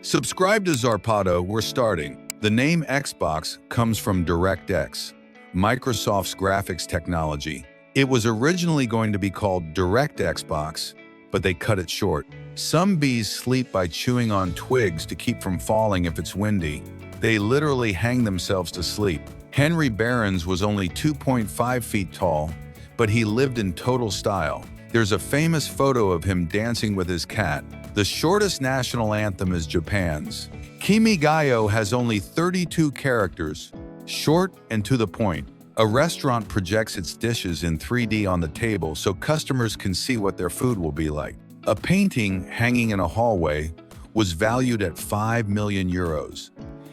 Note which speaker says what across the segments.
Speaker 1: Subscribe to Zarpado, we're starting. The name Xbox comes from DirectX, Microsoft's graphics technology. It was originally going to be called Direct Xbox, but they cut it short. Some bees sleep by chewing on twigs to keep from falling if it's windy. They literally hang themselves to sleep. Henry Barons was only 2.5 feet tall, but he lived in total style. There's a famous photo of him dancing with his cat. The shortest national anthem is Japan's. Kimi Gayo has only 32 characters, short and to the point. A restaurant projects its dishes in 3D on the table so customers can see what their food will be like. A painting hanging in a hallway was valued at 5 million euros.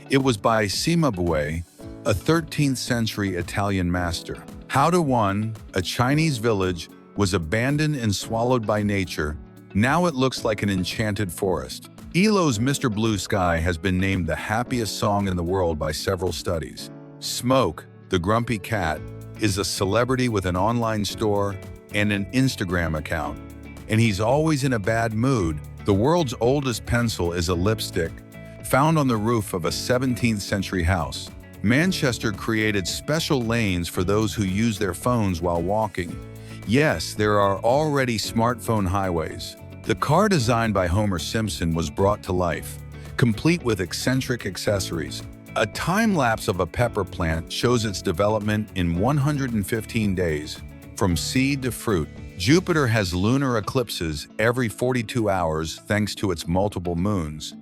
Speaker 1: It was by Cimabue, a 13th century Italian master. Howda One, a Chinese village, was abandoned and swallowed by nature. Now it looks like an enchanted forest. ELO's Mr. Blue Sky has been named the happiest song in the world by several studies. Smoke, the grumpy cat, is a celebrity with an online store and an Instagram account, and he's always in a bad mood. The world's oldest pencil is a lipstick, found on the roof of a 17th century house. Manchester created special lanes for those who use their phones while walking. Yes, there are already smartphone highways. The car designed by Homer Simpson was brought to life, complete with eccentric accessories. A time-lapse of a pepper plant shows its development in 115 days, from seed to fruit. Jupiter has lunar eclipses every 42 hours thanks to its multiple moons,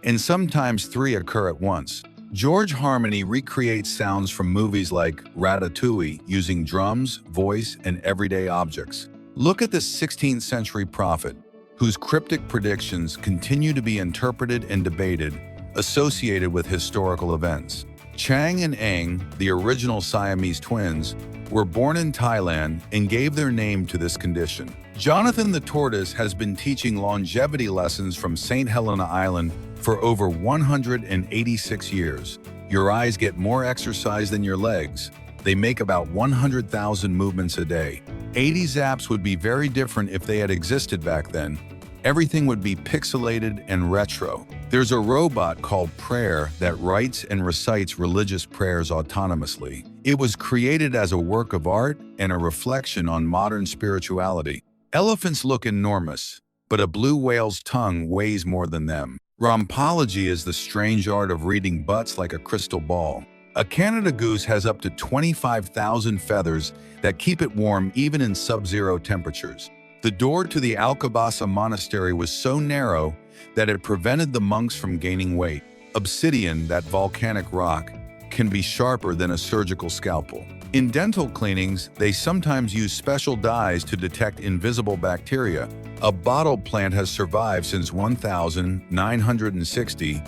Speaker 1: and sometimes 3 occur at once. George Harmony recreates sounds from movies like Ratatouille using drums, voice, and everyday objects. Look at the 16th century prophet, whose cryptic predictions continue to be interpreted and debated, associated with historical events. Chang and Eng, the original Siamese twins, were born in Thailand and gave their name to this condition. Jonathan the tortoise has been teaching longevity lessons from St. Helena Island for over 186 years. Your eyes get more exercise than your legs. They make about 100,000 movements a day. 80s apps would be very different if they had existed back then. Everything would be pixelated and retro. There's a robot called Prayer that writes and recites religious prayers autonomously. It was created as a work of art and a reflection on modern spirituality. Elephants look enormous, but a blue whale's tongue weighs more than them. Rompology is the strange art of reading butts like a crystal ball. A Canada goose has up to 25,000 feathers that keep it warm even in sub-zero temperatures. The door to the Alcabasa monastery was so narrow that it prevented the monks from gaining weight. Obsidian, that volcanic rock, can be sharper than a surgical scalpel. In dental cleanings, they sometimes use special dyes to detect invisible bacteria. A bottle plant has survived since 1960,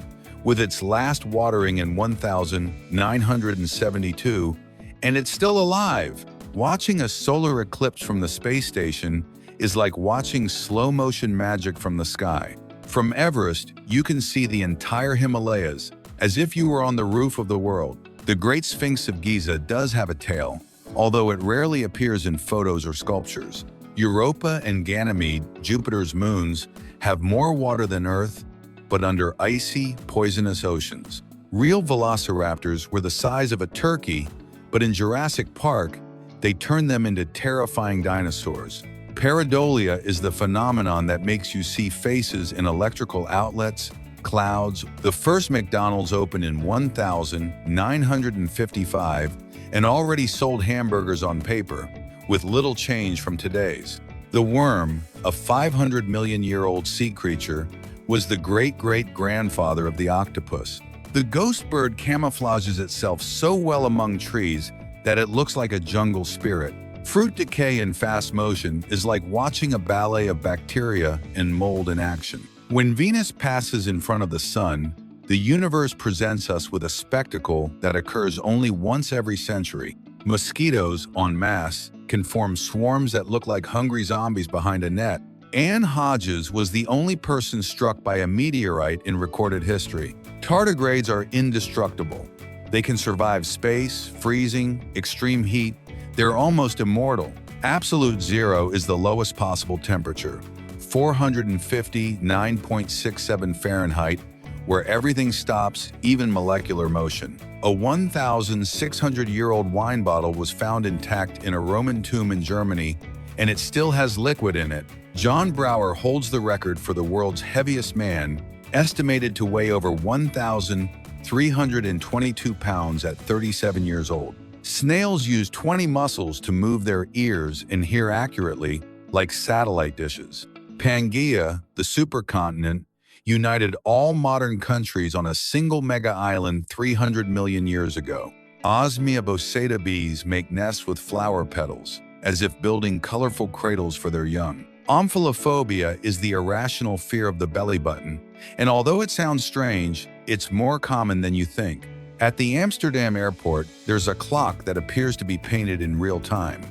Speaker 1: with its last watering in 1972, and it's still alive. Watching a solar eclipse from the space station is like watching slow-motion magic from the sky. From Everest, you can see the entire Himalayas, as if you were on the roof of the world. The Great Sphinx of Giza does have a tail, although it rarely appears in photos or sculptures. Europa and Ganymede, Jupiter's moons, have more water than Earth, but under icy, poisonous oceans. Real velociraptors were the size of a turkey, but in Jurassic Park, they turned them into terrifying dinosaurs. Pareidolia is the phenomenon that makes you see faces in electrical outlets, clouds. The first McDonald's opened in 1955 and already sold hamburgers on paper, with little change from today's. The worm, a 500-million-year-old sea creature, was the great-great-grandfather of the octopus. The ghost bird camouflages itself so well among trees that it looks like a jungle spirit. Fruit decay in fast motion is like watching a ballet of bacteria and mold in action. When Venus passes in front of the sun, the universe presents us with a spectacle that occurs only once every century. Mosquitoes, en masse, can form swarms that look like hungry zombies behind a net. Anne Hodges was the only person struck by a meteorite in recorded history. Tardigrades are indestructible. They can survive space, freezing, extreme heat. They're almost immortal. Absolute zero is the lowest possible temperature, 459.67 Fahrenheit, where everything stops, even molecular motion. A 1,600-year-old wine bottle was found intact in a Roman tomb in Germany, and it still has liquid in it. John Brower holds the record for the world's heaviest man, estimated to weigh over 1,322 pounds at 37 years old. Snails use 20 muscles to move their ears and hear accurately, like satellite dishes. Pangaea, the supercontinent, united all modern countries on a single mega-island 300 million years ago. Osmia boscata bees make nests with flower petals, as if building colorful cradles for their young. Omphallophobia is the irrational fear of the belly button, and although it sounds strange, it's more common than you think. At the Amsterdam airport, there's a clock that appears to be painted in real time,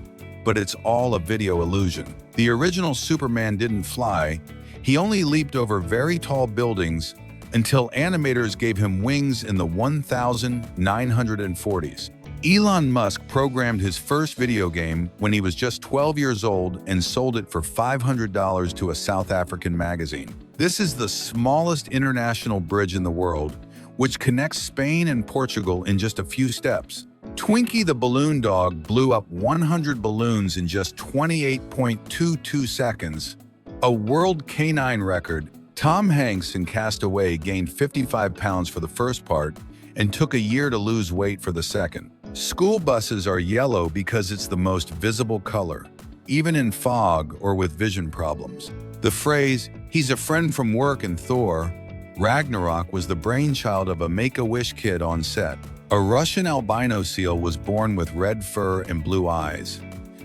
Speaker 1: but it's all a video illusion. The original Superman didn't fly, he only leaped over very tall buildings until animators gave him wings in the 1940s. Elon Musk programmed his first video game when he was just 12 years old and sold it for $500 to a South African magazine. This is the smallest international bridge in the world, which connects Spain and Portugal in just a few steps. Twinkie the balloon dog blew up 100 balloons in just 28.22 seconds, a world canine record. Tom Hanks in Castaway gained 55 pounds for the first part and took a year to lose weight for the second. School buses are yellow because it's the most visible color, even in fog or with vision problems. The phrase, "he's a friend from work" in Thor Ragnarok was the brainchild of a Make-A-Wish kid on set. A Russian albino seal was born with red fur and blue eyes,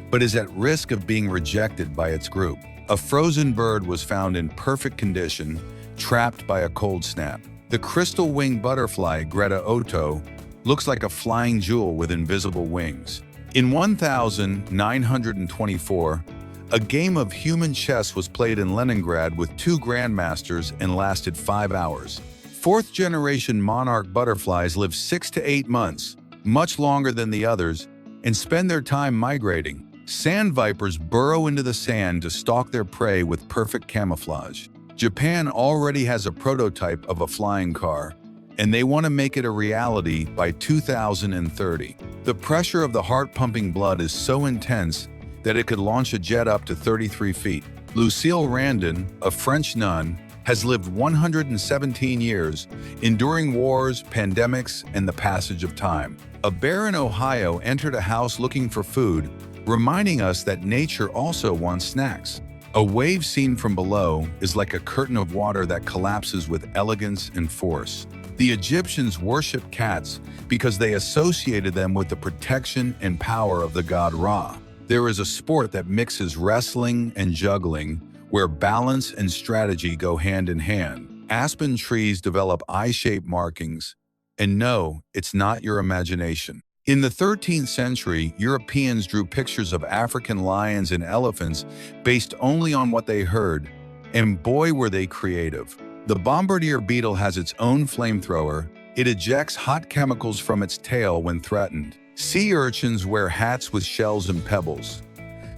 Speaker 1: but is at risk of being rejected by its group. A frozen bird was found in perfect condition, trapped by a cold snap. The crystal-winged butterfly Greta Otto looks like a flying jewel with invisible wings. In 1924, a game of human chess was played in Leningrad with 2 grandmasters and lasted 5 hours. Fourth-generation monarch butterflies live 6 to 8 months, much longer than the others, and spend their time migrating. Sand vipers burrow into the sand to stalk their prey with perfect camouflage. Japan already has a prototype of a flying car, and they want to make it a reality by 2030. The pressure of the heart pumping blood is so intense that it could launch a jet up to 33 feet. Lucille Randon, a French nun, has lived 117 years, enduring wars, pandemics, and the passage of time. A bear in Ohio entered a house looking for food, reminding us that nature also wants snacks. A wave seen from below is like a curtain of water that collapses with elegance and force. The Egyptians worshipped cats because they associated them with the protection and power of the god Ra. There is a sport that mixes wrestling and juggling, where balance and strategy go hand in hand. Aspen trees develop eye-shaped markings, and no, it's not your imagination. In the 13th century, Europeans drew pictures of African lions and elephants based only on what they heard, and boy were they creative. The bombardier beetle has its own flamethrower. It ejects hot chemicals from its tail when threatened. Sea urchins wear hats with shells and pebbles.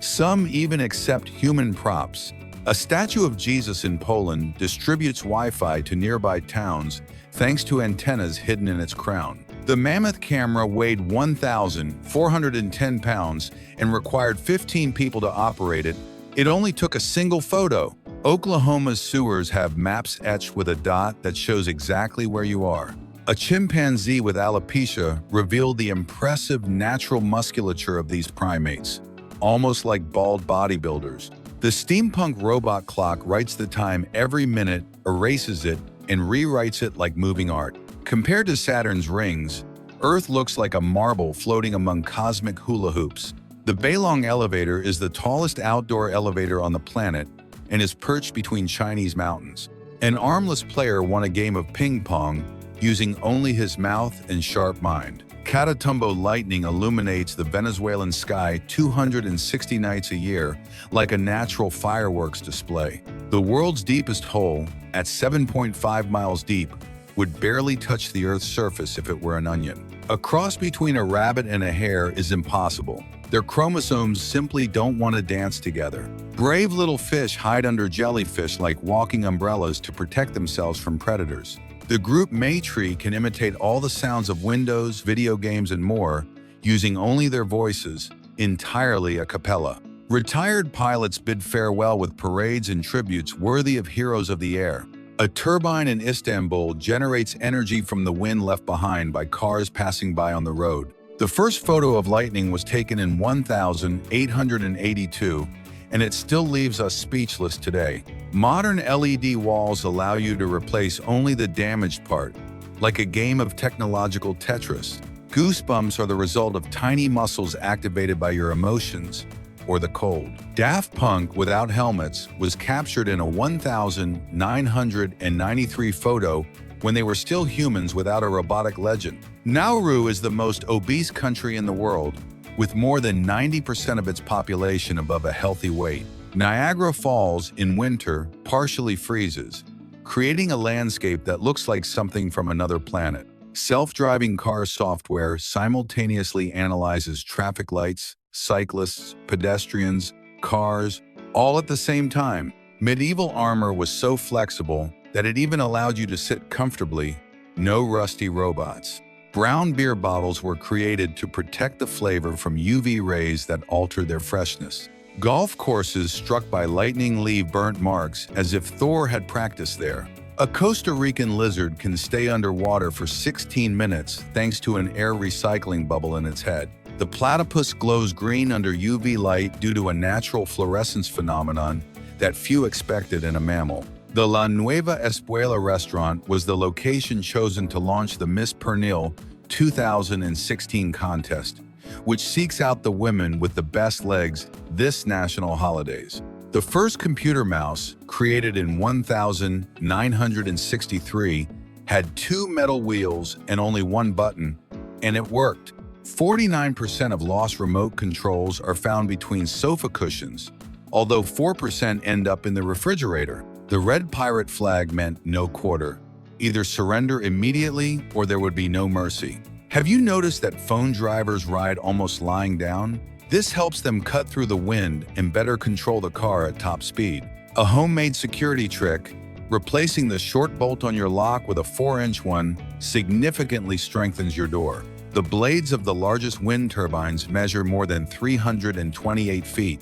Speaker 1: Some even accept human props. A statue of Jesus in Poland distributes Wi-Fi to nearby towns thanks to antennas hidden in its crown. The mammoth camera weighed 1,410 pounds and required 15 people to operate it. It only took a single photo. Oklahoma's sewers have maps etched with a dot that shows exactly where you are. A chimpanzee with alopecia revealed the impressive natural musculature of these primates, almost like bald bodybuilders. The steampunk robot clock writes the time every minute, erases it, and rewrites it like moving art. Compared to Saturn's rings, Earth looks like a marble floating among cosmic hula hoops. The Beilong elevator is the tallest outdoor elevator on the planet and is perched between Chinese mountains. An armless player won a game of ping pong using only his mouth and sharp mind. Catatumbo lightning illuminates the Venezuelan sky 260 nights a year like a natural fireworks display. The world's deepest hole, at 7.5 miles deep, would barely touch the Earth's surface if it were an onion. A cross between a rabbit and a hare is impossible. Their chromosomes simply don't want to dance together. Brave little fish hide under jellyfish like walking umbrellas to protect themselves from predators. The group Maytree can imitate all the sounds of windows, video games, and more, using only their voices, entirely a cappella. Retired pilots bid farewell with parades and tributes worthy of heroes of the air. A turbine in Istanbul generates energy from the wind left behind by cars passing by on the road. The first photo of lightning was taken in 1882, and it still leaves us speechless today. Modern LED walls allow you to replace only the damaged part, like a game of technological Tetris. Goosebumps are the result of tiny muscles activated by your emotions or the cold. Daft Punk without helmets was captured in a 1993 photo when they were still humans without a robotic legend. Nauru is the most obese country in the world, with more than 90% of its population above a healthy weight. Niagara Falls in winter partially freezes, creating a landscape that looks like something from another planet. Self-driving car software simultaneously analyzes traffic lights, cyclists, pedestrians, cars, all at the same time. Medieval armor was so flexible that it even allowed you to sit comfortably. No rusty robots. Brown beer bottles were created to protect the flavor from UV rays that altered their freshness. Golf courses struck by lightning leave burnt marks as if Thor had practiced there. A Costa Rican lizard can stay underwater for 16 minutes thanks to an air recycling bubble in its head. The platypus glows green under UV light due to a natural fluorescence phenomenon that few expected in a mammal. The La Nueva Espuela restaurant was the location chosen to launch the Miss Pernil 2016 contest, which seeks out the women with the best legs this national holidays. The first computer mouse, created in 1963, had 2 metal wheels and only 1 button, and it worked. 49% of lost remote controls are found between sofa cushions, although 4% end up in the refrigerator. The red pirate flag meant no quarter. Either surrender immediately or there would be no mercy. Have you noticed that phone drivers ride almost lying down? This helps them cut through the wind and better control the car at top speed. A homemade security trick, replacing the short bolt on your lock with a 4-inch one, significantly strengthens your door. The blades of the largest wind turbines measure more than 328 feet,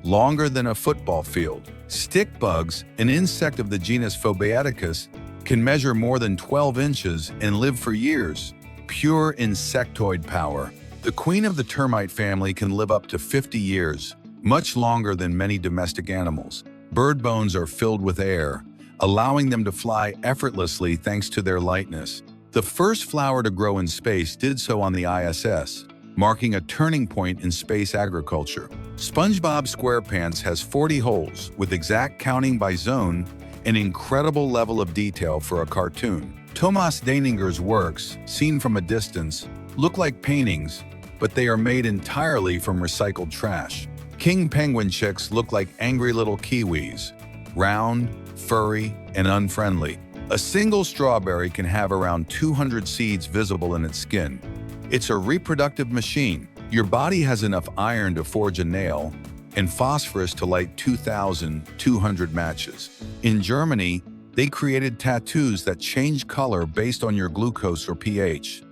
Speaker 1: longer than a football field. Stick bugs, an insect of the genus Phobaeticus, can measure more than 12 inches and live for years. Pure insectoid power. The queen of the termite family can live up to 50 years, much longer than many domestic animals. Bird bones are filled with air, allowing them to fly effortlessly thanks to their lightness. The first flower to grow in space did so on the ISS, marking a turning point in space agriculture. SpongeBob SquarePants has 40 holes, with exact counting by zone, an incredible level of detail for a cartoon. Thomas Deininger's works, seen from a distance, look like paintings, but they are made entirely from recycled trash. King penguin chicks look like angry little kiwis, round, furry, and unfriendly. A single strawberry can have around 200 seeds visible in its skin. It's a reproductive machine. Your body has enough iron to forge a nail and phosphorus to light 2,200 matches. In Germany, they created tattoos that change color based on your glucose or pH.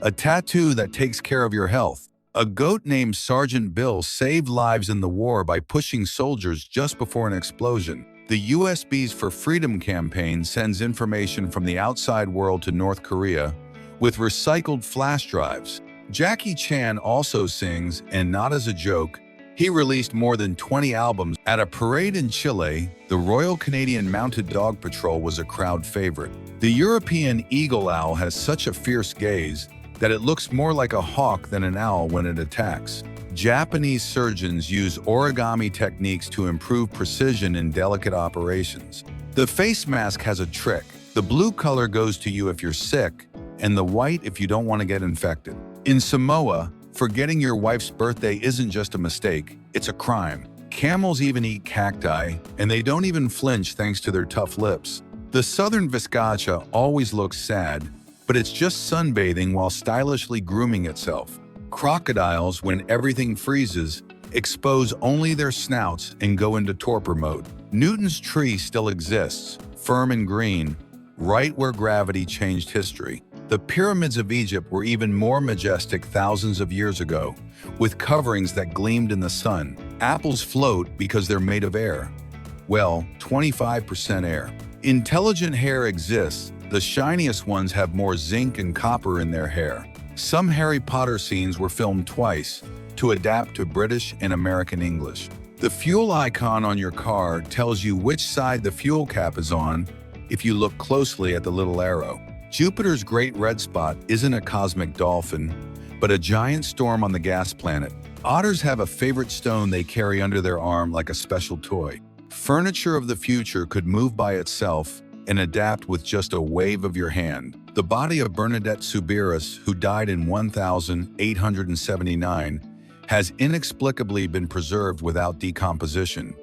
Speaker 1: A tattoo that takes care of your health. A goat named Sergeant Bill saved lives in the war by pushing soldiers just before an explosion. The USBs for Freedom campaign sends information from the outside world to North Korea with recycled flash drives. Jackie Chan also sings, and not as a joke. He released more than 20 albums. At a parade in Chile, the Royal Canadian Mounted Dog Patrol was a crowd favorite. The European eagle owl has such a fierce gaze that it looks more like a hawk than an owl when it attacks. Japanese surgeons use origami techniques to improve precision in delicate operations. The face mask has a trick. The blue color goes to you if you're sick, and the white if you don't want to get infected. In Samoa, forgetting your wife's birthday isn't just a mistake, it's a crime. Camels even eat cacti, and they don't even flinch thanks to their tough lips. The southern viscacha always looks sad, but it's just sunbathing while stylishly grooming itself. Crocodiles, when everything freezes, expose only their snouts and go into torpor mode. Newton's tree still exists, firm and green, right where gravity changed history. The pyramids of Egypt were even more majestic thousands of years ago, with coverings that gleamed in the sun. Apples float because they're made of air. Well, 25% air. Intelligent hair exists. The shiniest ones have more zinc and copper in their hair. Some Harry Potter scenes were filmed twice to adapt to British and American English. The fuel icon on your car tells you which side the fuel cap is on if you look closely at the little arrow. Jupiter's Great Red Spot isn't a cosmic dolphin, but a giant storm on the gas planet. Otters have a favorite stone they carry under their arm like a special toy. Furniture of the future could move by itself and adapt with just a wave of your hand. The body of Bernadette Soubirous, who died in 1879, has inexplicably been preserved without decomposition,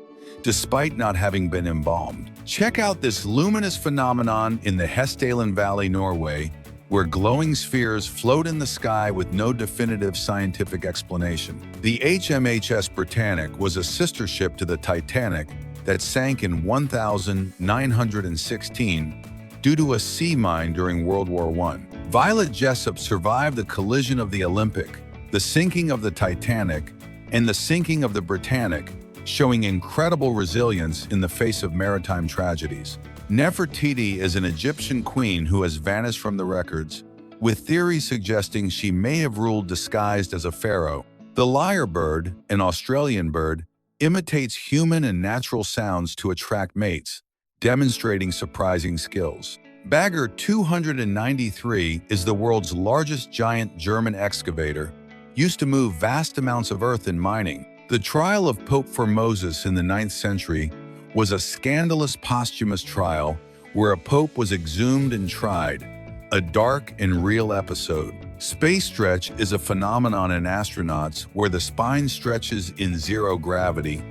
Speaker 1: despite not having been embalmed. Check out this luminous phenomenon in the Hessdalen Valley, Norway, where glowing spheres float in the sky with no definitive scientific explanation. The HMHS Britannic was a sister ship to the Titanic that sank in 1916 due to a sea mine during World War I. Violet Jessup survived the collision of the Olympic, the sinking of the Titanic, and the sinking of the Britannic, showing incredible resilience in the face of maritime tragedies. Nefertiti is an Egyptian queen who has vanished from the records, with theories suggesting she may have ruled disguised as a pharaoh. The lyrebird, an Australian bird, imitates human and natural sounds to attract mates, demonstrating surprising skills. Bagger 293 is the world's largest giant German excavator, used to move vast amounts of earth in mining. The trial of Pope Formosus in the 9th century was a scandalous posthumous trial where a pope was exhumed and tried, a dark and real episode. Space stretch is a phenomenon in astronauts where the spine stretches in zero gravity,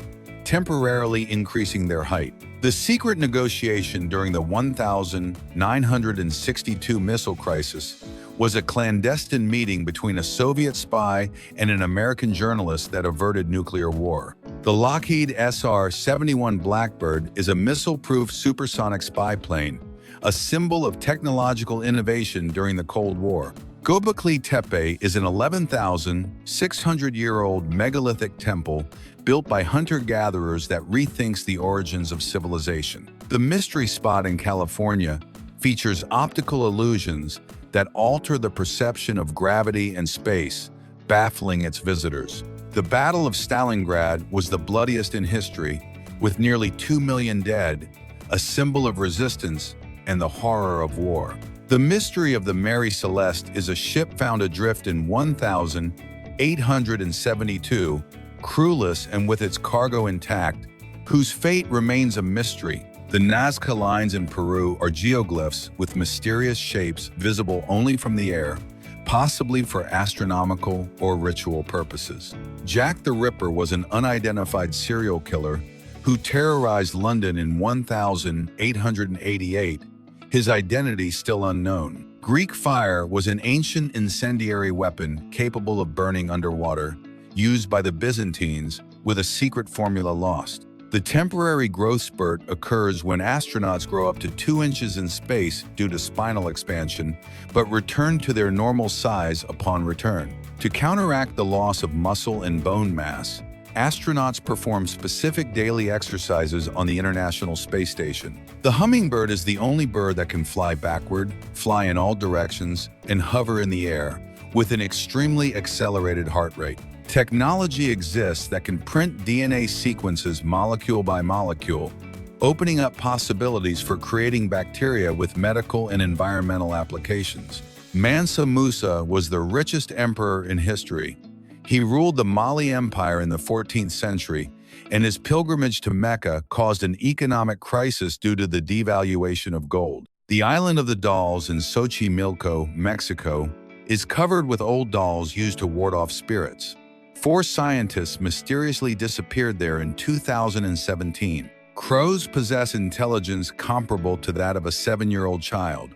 Speaker 1: temporarily increasing their height. The secret negotiation during the 1962 missile crisis was a clandestine meeting between a Soviet spy and an American journalist that averted nuclear war. The Lockheed SR-71 Blackbird is a missile-proof supersonic spy plane, a symbol of technological innovation during the Cold War. Göbekli Tepe is an 11,600-year-old megalithic temple built by hunter-gatherers that rethinks the origins of civilization. The Mystery Spot in California features optical illusions that alter the perception of gravity and space, baffling its visitors. The Battle of Stalingrad was the bloodiest in history, with nearly 2 million dead, a symbol of resistance and the horror of war. The mystery of the Mary Celeste is a ship found adrift in 1872, crewless and with its cargo intact, whose fate remains a mystery. The Nazca lines in Peru are geoglyphs with mysterious shapes visible only from the air, possibly for astronomical or ritual purposes. Jack the Ripper was an unidentified serial killer who terrorized London in 1888, his identity still unknown. Greek fire was an ancient incendiary weapon capable of burning underwater, used by the Byzantines, with a secret formula lost. The temporary growth spurt occurs when astronauts grow up to 2 inches in space due to spinal expansion, but return to their normal size upon return. To counteract the loss of muscle and bone mass, astronauts perform specific daily exercises on the International Space Station. The hummingbird is the only bird that can fly backward, fly in all directions, and hover in the air, with an extremely accelerated heart rate. Technology exists that can print DNA sequences molecule by molecule, opening up possibilities for creating bacteria with medical and environmental applications. Mansa Musa was the richest emperor in history. He ruled the Mali Empire in the 14th century, and his pilgrimage to Mecca caused an economic crisis due to the devaluation of gold. The Island of the Dolls in Xochimilco, Mexico, is covered with old dolls used to ward off spirits. 4 scientists mysteriously disappeared there in 2017. Crows possess intelligence comparable to that of a 7-year-old child.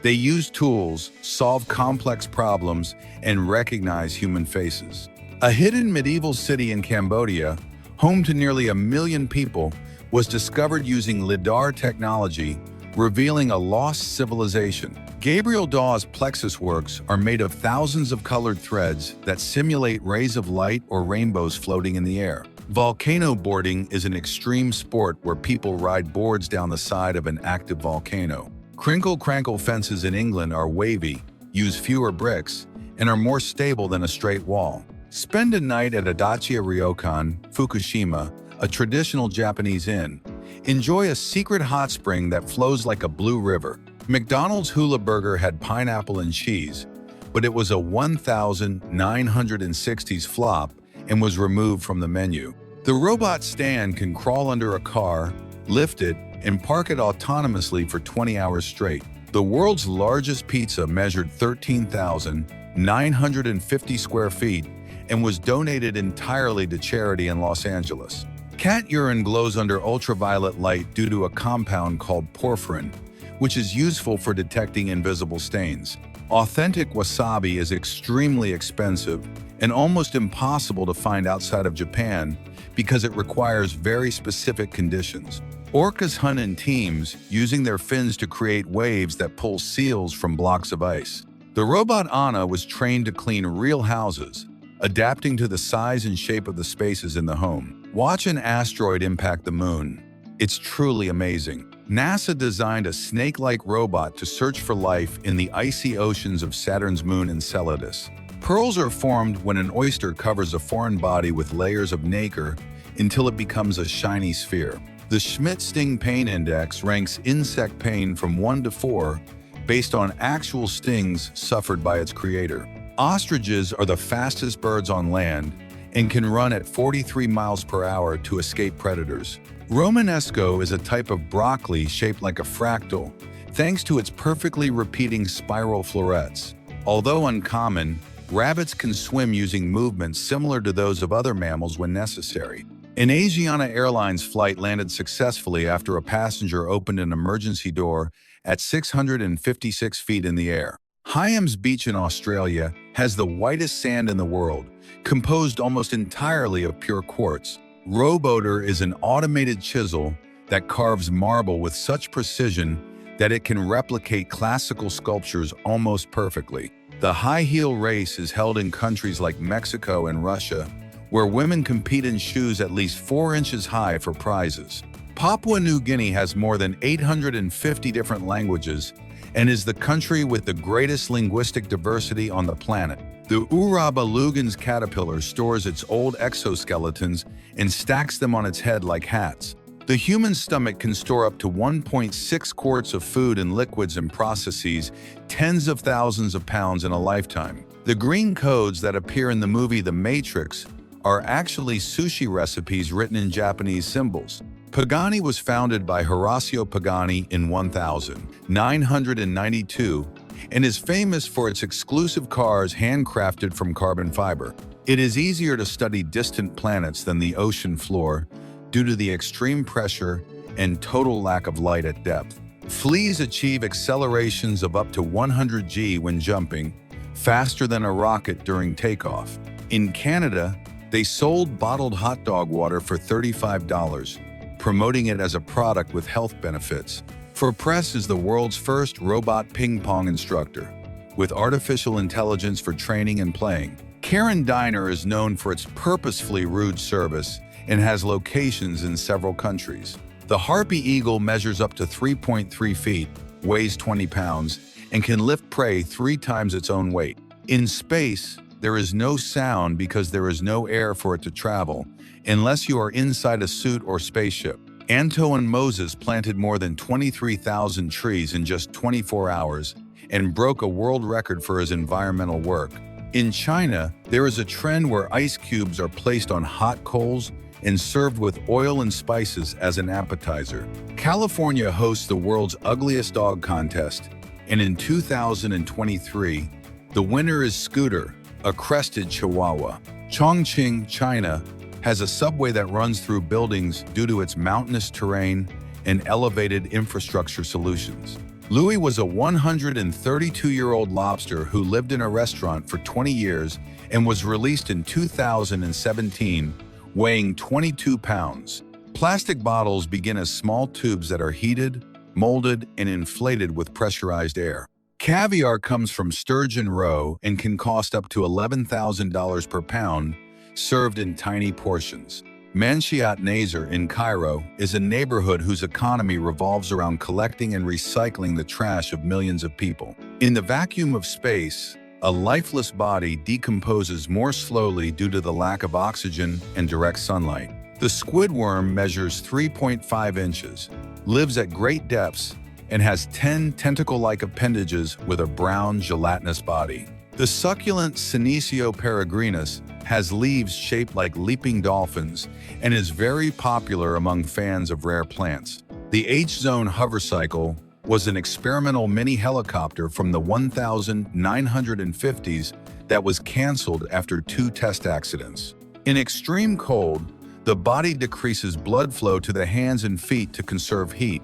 Speaker 1: They use tools, solve complex problems, and recognize human faces. A hidden medieval city in Cambodia, home to nearly 1 million people, was discovered using LIDAR technology revealing a lost civilization. Gabriel Dawes' plexus works are made of thousands of colored threads that simulate rays of light or rainbows floating in the air. Volcano boarding is an extreme sport where people ride boards down the side of an active volcano. Crinkle-crankle fences in England are wavy, use fewer bricks, and are more stable than a straight wall. Spend a night at Adachi Ryokan, Fukushima, a traditional Japanese inn. Enjoy a secret hot spring that flows like a blue river. McDonald's Hula Burger had pineapple and cheese, but it was a 1960s flop and was removed from the menu. The robot stand can crawl under a car, lift it, and park it autonomously for 20 hours straight. The world's largest pizza measured 13,950 square feet and was donated entirely to charity in Los Angeles. Cat urine glows under ultraviolet light due to a compound called porphyrin, which is useful for detecting invisible stains. Authentic wasabi is extremely expensive and almost impossible to find outside of Japan because it requires very specific conditions. Orcas hunt in teams, using their fins to create waves that pull seals from blocks of ice. The robot Anna was trained to clean real houses, adapting to the size and shape of the spaces in the home. Watch an asteroid impact the moon. It's truly amazing. NASA designed a snake-like robot to search for life in the icy oceans of Saturn's moon Enceladus. Pearls are formed when an oyster covers a foreign body with layers of nacre until it becomes a shiny sphere. The Schmidt-Sting Pain Index ranks insect pain from 1 to 4 based on actual stings suffered by its creator. Ostriches are the fastest birds on land and can run at 43 miles per hour to escape predators. Romanesco is a type of broccoli shaped like a fractal, thanks to its perfectly repeating spiral florets. Although uncommon, rabbits can swim using movements similar to those of other mammals when necessary. An Asiana Airlines flight landed successfully after a passenger opened an emergency door at 656 feet in the air. Hyams Beach in Australia has the whitest sand in the world, composed almost entirely of pure quartz. Roboter is an automated chisel that carves marble with such precision that it can replicate classical sculptures almost perfectly. The high heel race is held in countries like Mexico and Russia, where women compete in shoes at least 4 inches high for prizes. Papua New Guinea has more than 850 different languages and is the country with the greatest linguistic diversity on the planet. The Uraba Lugens caterpillar stores its old exoskeletons and stacks them on its head like hats. The human stomach can store up to 1.6 quarts of food and liquids and processes tens of thousands of pounds in a lifetime. The green codes that appear in the movie The Matrix are actually sushi recipes written in Japanese symbols. Pagani was founded by Horacio Pagani in 1992 and is famous for its exclusive cars handcrafted from carbon fiber. It is easier to study distant planets than the ocean floor due to the extreme pressure and total lack of light at depth. Fleas achieve accelerations of up to 100 g when jumping, faster than a rocket during takeoff. In Canada, they sold bottled hot dog water for $35, promoting it as a product with health benefits. ForPress is the world's first robot ping pong instructor, with artificial intelligence for training and playing. Karen Diner is known for its purposefully rude service and has locations in several countries. The Harpy Eagle measures up to 3.3 feet, weighs 20 pounds, and can lift prey 3 times its own weight. In space, there is no sound because there is no air for it to travel, unless you are inside a suit or spaceship. Antoine Moses planted more than 23,000 trees in just 24 hours and broke a world record for his environmental work. In China, there is a trend where ice cubes are placed on hot coals and served with oil and spices as an appetizer. California hosts the world's ugliest dog contest, and in 2023, the winner is Scooter, a crested Chihuahua. Chongqing, China, has a subway that runs through buildings due to its mountainous terrain and elevated infrastructure solutions. Louis was a 132-year-old lobster who lived in a restaurant for 20 years and was released in 2017, weighing 22 pounds. Plastic bottles begin as small tubes that are heated, molded, and inflated with pressurized air. Caviar comes from sturgeon roe and can cost up to $11,000 per pound, served in tiny portions. Manshiyat Nazar in Cairo is a neighborhood whose economy revolves around collecting and recycling the trash of millions of people. In the vacuum of space, a lifeless body decomposes more slowly due to the lack of oxygen and direct sunlight. The squidworm measures 3.5 inches, lives at great depths, and has 10 tentacle-like appendages with a brown, gelatinous body. The succulent Senecio peregrinus has leaves shaped like leaping dolphins and is very popular among fans of rare plants. The H-Zone hovercycle was an experimental mini helicopter from the 1950s that was canceled after 2 test accidents. In extreme cold, the body decreases blood flow to the hands and feet to conserve heat,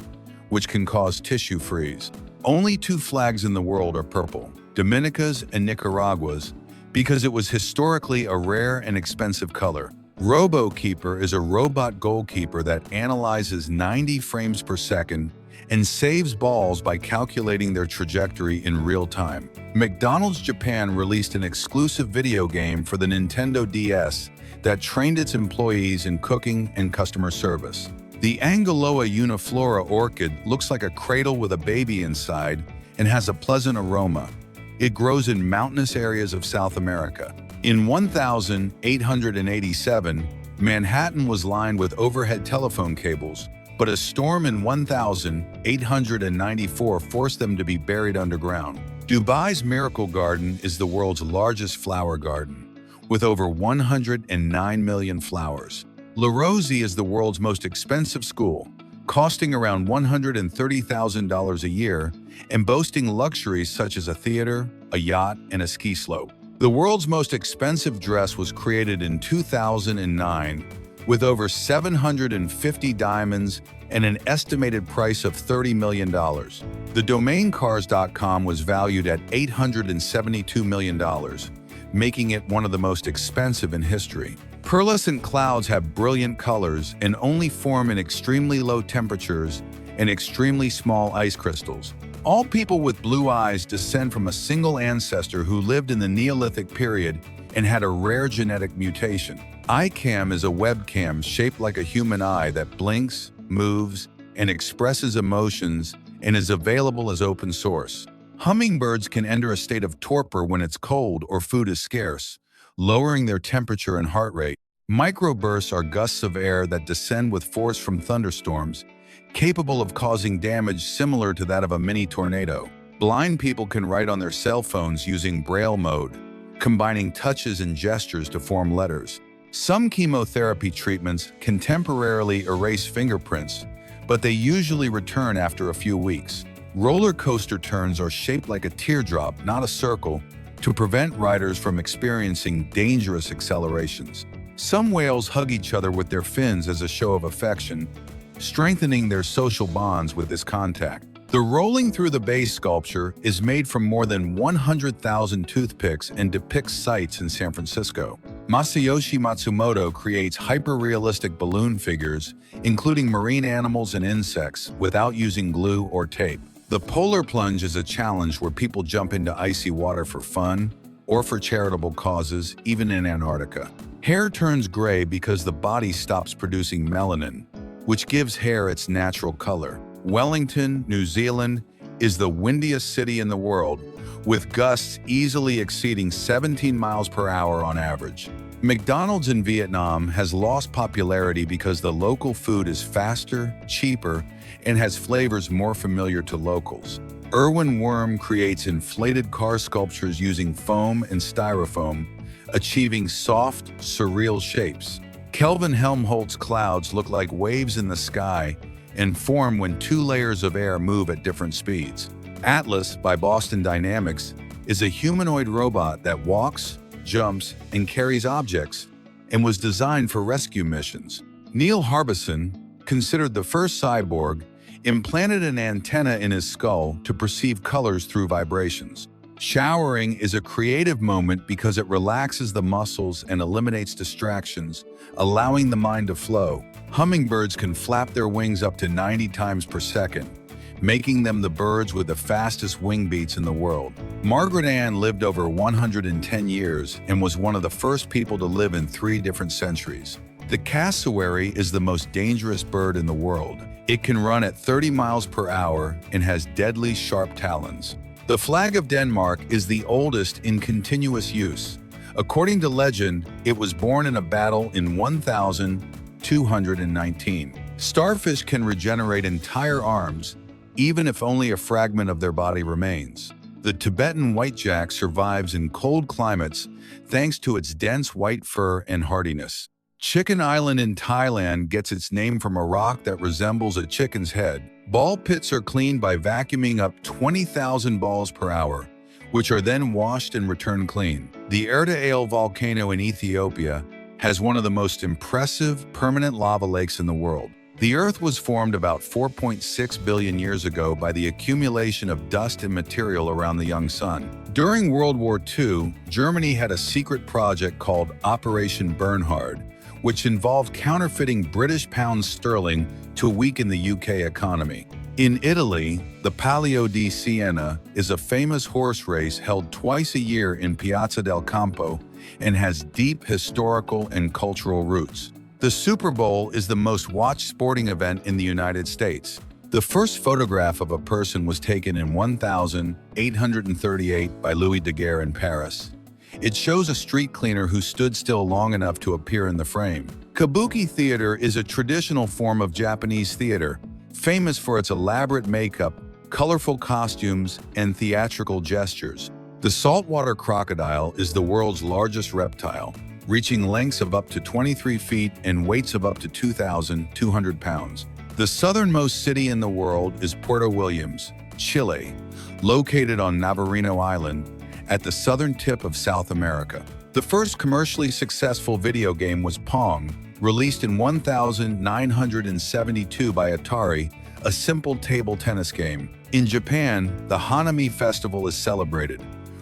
Speaker 1: which can cause tissue freeze. Only 2 flags in the world are purple, Dominica's and Nicaragua's, because it was historically a rare and expensive color. RoboKeeper is a robot goalkeeper that analyzes 90 frames per second and saves balls by calculating their trajectory in real time. McDonald's Japan released an exclusive video game for the Nintendo DS that trained its employees in cooking and customer service. The Anguloa uniflora orchid looks like a cradle with a baby inside and has a pleasant aroma. It grows in mountainous areas of South America. In 1887, Manhattan was lined with overhead telephone cables, but a storm in 1894 forced them to be buried underground. Dubai's Miracle Garden is the world's largest flower garden, with over 109 million flowers. La Rosie is the world's most expensive school, costing around $130,000 a year and boasting luxuries such as a theater, a yacht, and a ski slope. The world's most expensive dress was created in 2009 with over 750 diamonds and an estimated price of $30 million. The domain cars.com was valued at $872 million, making it one of the most expensive in history. Pearlescent clouds have brilliant colors and only form in extremely low temperatures and extremely small ice crystals. All people with blue eyes descend from a single ancestor who lived in the Neolithic period and had a rare genetic mutation. iCam is a webcam shaped like a human eye that blinks, moves, and expresses emotions and is available as open source. Hummingbirds can enter a state of torpor when it's cold or food is scarce, lowering their temperature and heart rate. Microbursts are gusts of air that descend with force from thunderstorms, capable of causing damage similar to that of a mini tornado. Blind people can write on their cell phones using Braille mode, combining touches and gestures to form letters. Some chemotherapy treatments can temporarily erase fingerprints, but they usually return after a few weeks. Roller coaster turns are shaped like a teardrop, not a circle, to prevent riders from experiencing dangerous accelerations. Some whales hug each other with their fins as a show of affection, strengthening their social bonds with this contact. The Rolling Through the Bay sculpture is made from more than 100,000 toothpicks and depicts sights in San Francisco. Masayoshi Matsumoto creates hyper-realistic balloon figures, including marine animals and insects, without using glue or tape. The polar plunge is a challenge where people jump into icy water for fun or for charitable causes, even in Antarctica. Hair turns gray because the body stops producing melanin, which gives hair its natural color. Wellington, New Zealand, is the windiest city in the world, with gusts easily exceeding 17 miles per hour on average. McDonald's in Vietnam has lost popularity because the local food is faster, cheaper, and has flavors more familiar to locals. Erwin Wurm creates inflated car sculptures using foam and styrofoam, achieving soft, surreal shapes. Kelvin Helmholtz clouds look like waves in the sky and form when 2 layers of air move at different speeds. Atlas by Boston Dynamics is a humanoid robot that walks, jumps, and carries objects, and was designed for rescue missions. Neil Harbison, considered the first cyborg, implanted an antenna in his skull to perceive colors through vibrations. Showering is a creative moment because it relaxes the muscles and eliminates distractions, allowing the mind to flow. Hummingbirds can flap their wings up to 90 times per second, making them the birds with the fastest wing beats in the world. Margaret Ann lived over 110 years and was one of the first people to live in 3 different centuries. The cassowary is the most dangerous bird in the world. It can run at 30 miles per hour and has deadly sharp talons. The flag of Denmark is the oldest in continuous use. According to legend, it was born in a battle in 1219. Starfish can regenerate entire arms, even if only a fragment of their body remains. The Tibetan whitejack survives in cold climates thanks to its dense white fur and hardiness. Chicken Island in Thailand gets its name from a rock that resembles a chicken's head. Ball pits are cleaned by vacuuming up 20,000 balls per hour, which are then washed and returned clean. The Erta volcano in Ethiopia has one of the most impressive permanent lava lakes in the world. The Earth was formed about 4.6 billion years ago by the accumulation of dust and material around the young sun. During World War II, Germany had a secret project called Operation Bernhard, which involved counterfeiting British pounds sterling to weaken the UK economy. In Italy, the Palio di Siena is a famous horse race held twice a year in Piazza del Campo and has deep historical and cultural roots. The Super Bowl is the most watched sporting event in the United States. The first photograph of a person was taken in 1838 by Louis Daguerre in Paris. It shows a street cleaner who stood still long enough to appear in the frame. Kabuki theater is a traditional form of Japanese theater, famous for its elaborate makeup, colorful costumes, and theatrical gestures. The saltwater crocodile is the world's largest reptile, reaching lengths of up to 23 feet and weights of up to 2,200 pounds. The southernmost city in the world is Puerto Williams, Chile, located on Navarino Island at the southern tip of South America. The first commercially successful video game was Pong, released in 1972 by Atari, a simple table tennis game. In Japan, the Hanami Festival is celebrated,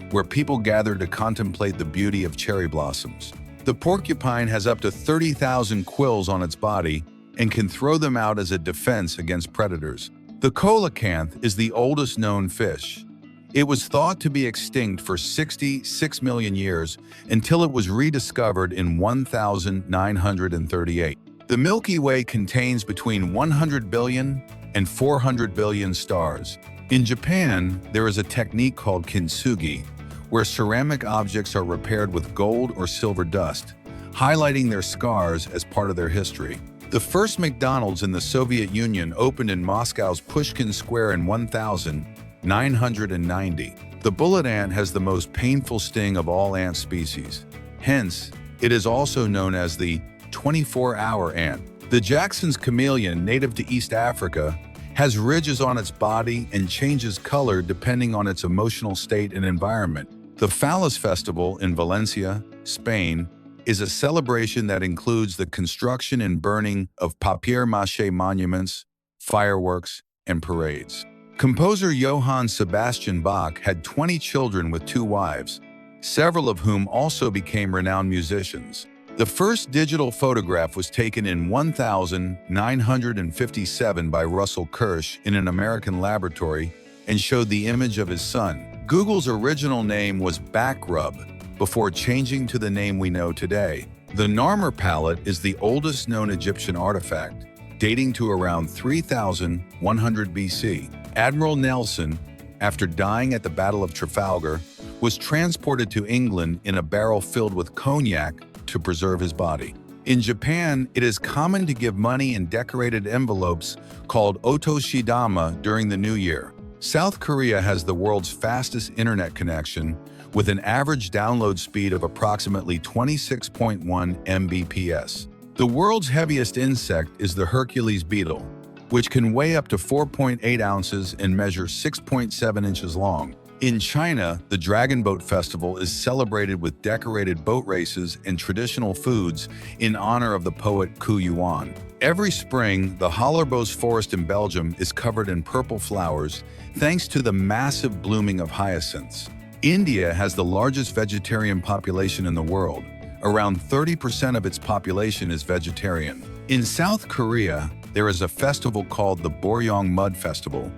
Speaker 1: where people gather to contemplate the beauty of cherry blossoms. The porcupine has up to 30,000 quills on its body and can throw them out as a defense against predators. The coelacanth is the oldest known fish. It was thought to be extinct for 66 million years until it was rediscovered in 1938. The Milky Way contains between 100 billion and 400 billion stars. In Japan, there is a technique called kintsugi, where ceramic objects are repaired with gold or silver dust, highlighting their scars as part of their history. The first McDonald's in the Soviet Union opened in Moscow's Pushkin Square in 1990. The bullet ant has the most painful sting of all ant species. Hence, it is also known as the 24-hour ant. The Jackson's chameleon, native to East Africa, has ridges on its body and changes color depending on its emotional state and environment. The Phallus Festival in Valencia, Spain, is a celebration that includes the construction and burning of papier-mâché monuments, fireworks, and parades. Composer Johann Sebastian Bach had 20 children with 2 wives, several of whom also became renowned musicians. The first digital photograph was taken in 1957 by Russell Kirsch in an American laboratory and showed the image of his son. Google's original name was Backrub before changing to the name we know today. The Narmer palette is the oldest known Egyptian artifact, dating to around 3100 BC. Admiral Nelson, after dying at the Battle of Trafalgar, was transported to England in a barrel filled with cognac to preserve his body. In Japan, it is common to give money in decorated envelopes called otoshidama during the new year. South Korea has the world's fastest internet connection, with an average download speed of approximately 26.1 Mbps. The world's heaviest insect is the Hercules beetle, which can weigh up to 4.8 ounces and measure 6.7 inches long. In China, the Dragon Boat Festival is celebrated with decorated boat races and traditional foods in honor of the poet Ku Yuan. Every spring, the Hallerbos forest in Belgium is covered in purple flowers thanks to the massive blooming of hyacinths. India has the largest vegetarian population in the world. Around 30% of its population is vegetarian. In South Korea, there is a festival called the Boryong Mud Festival,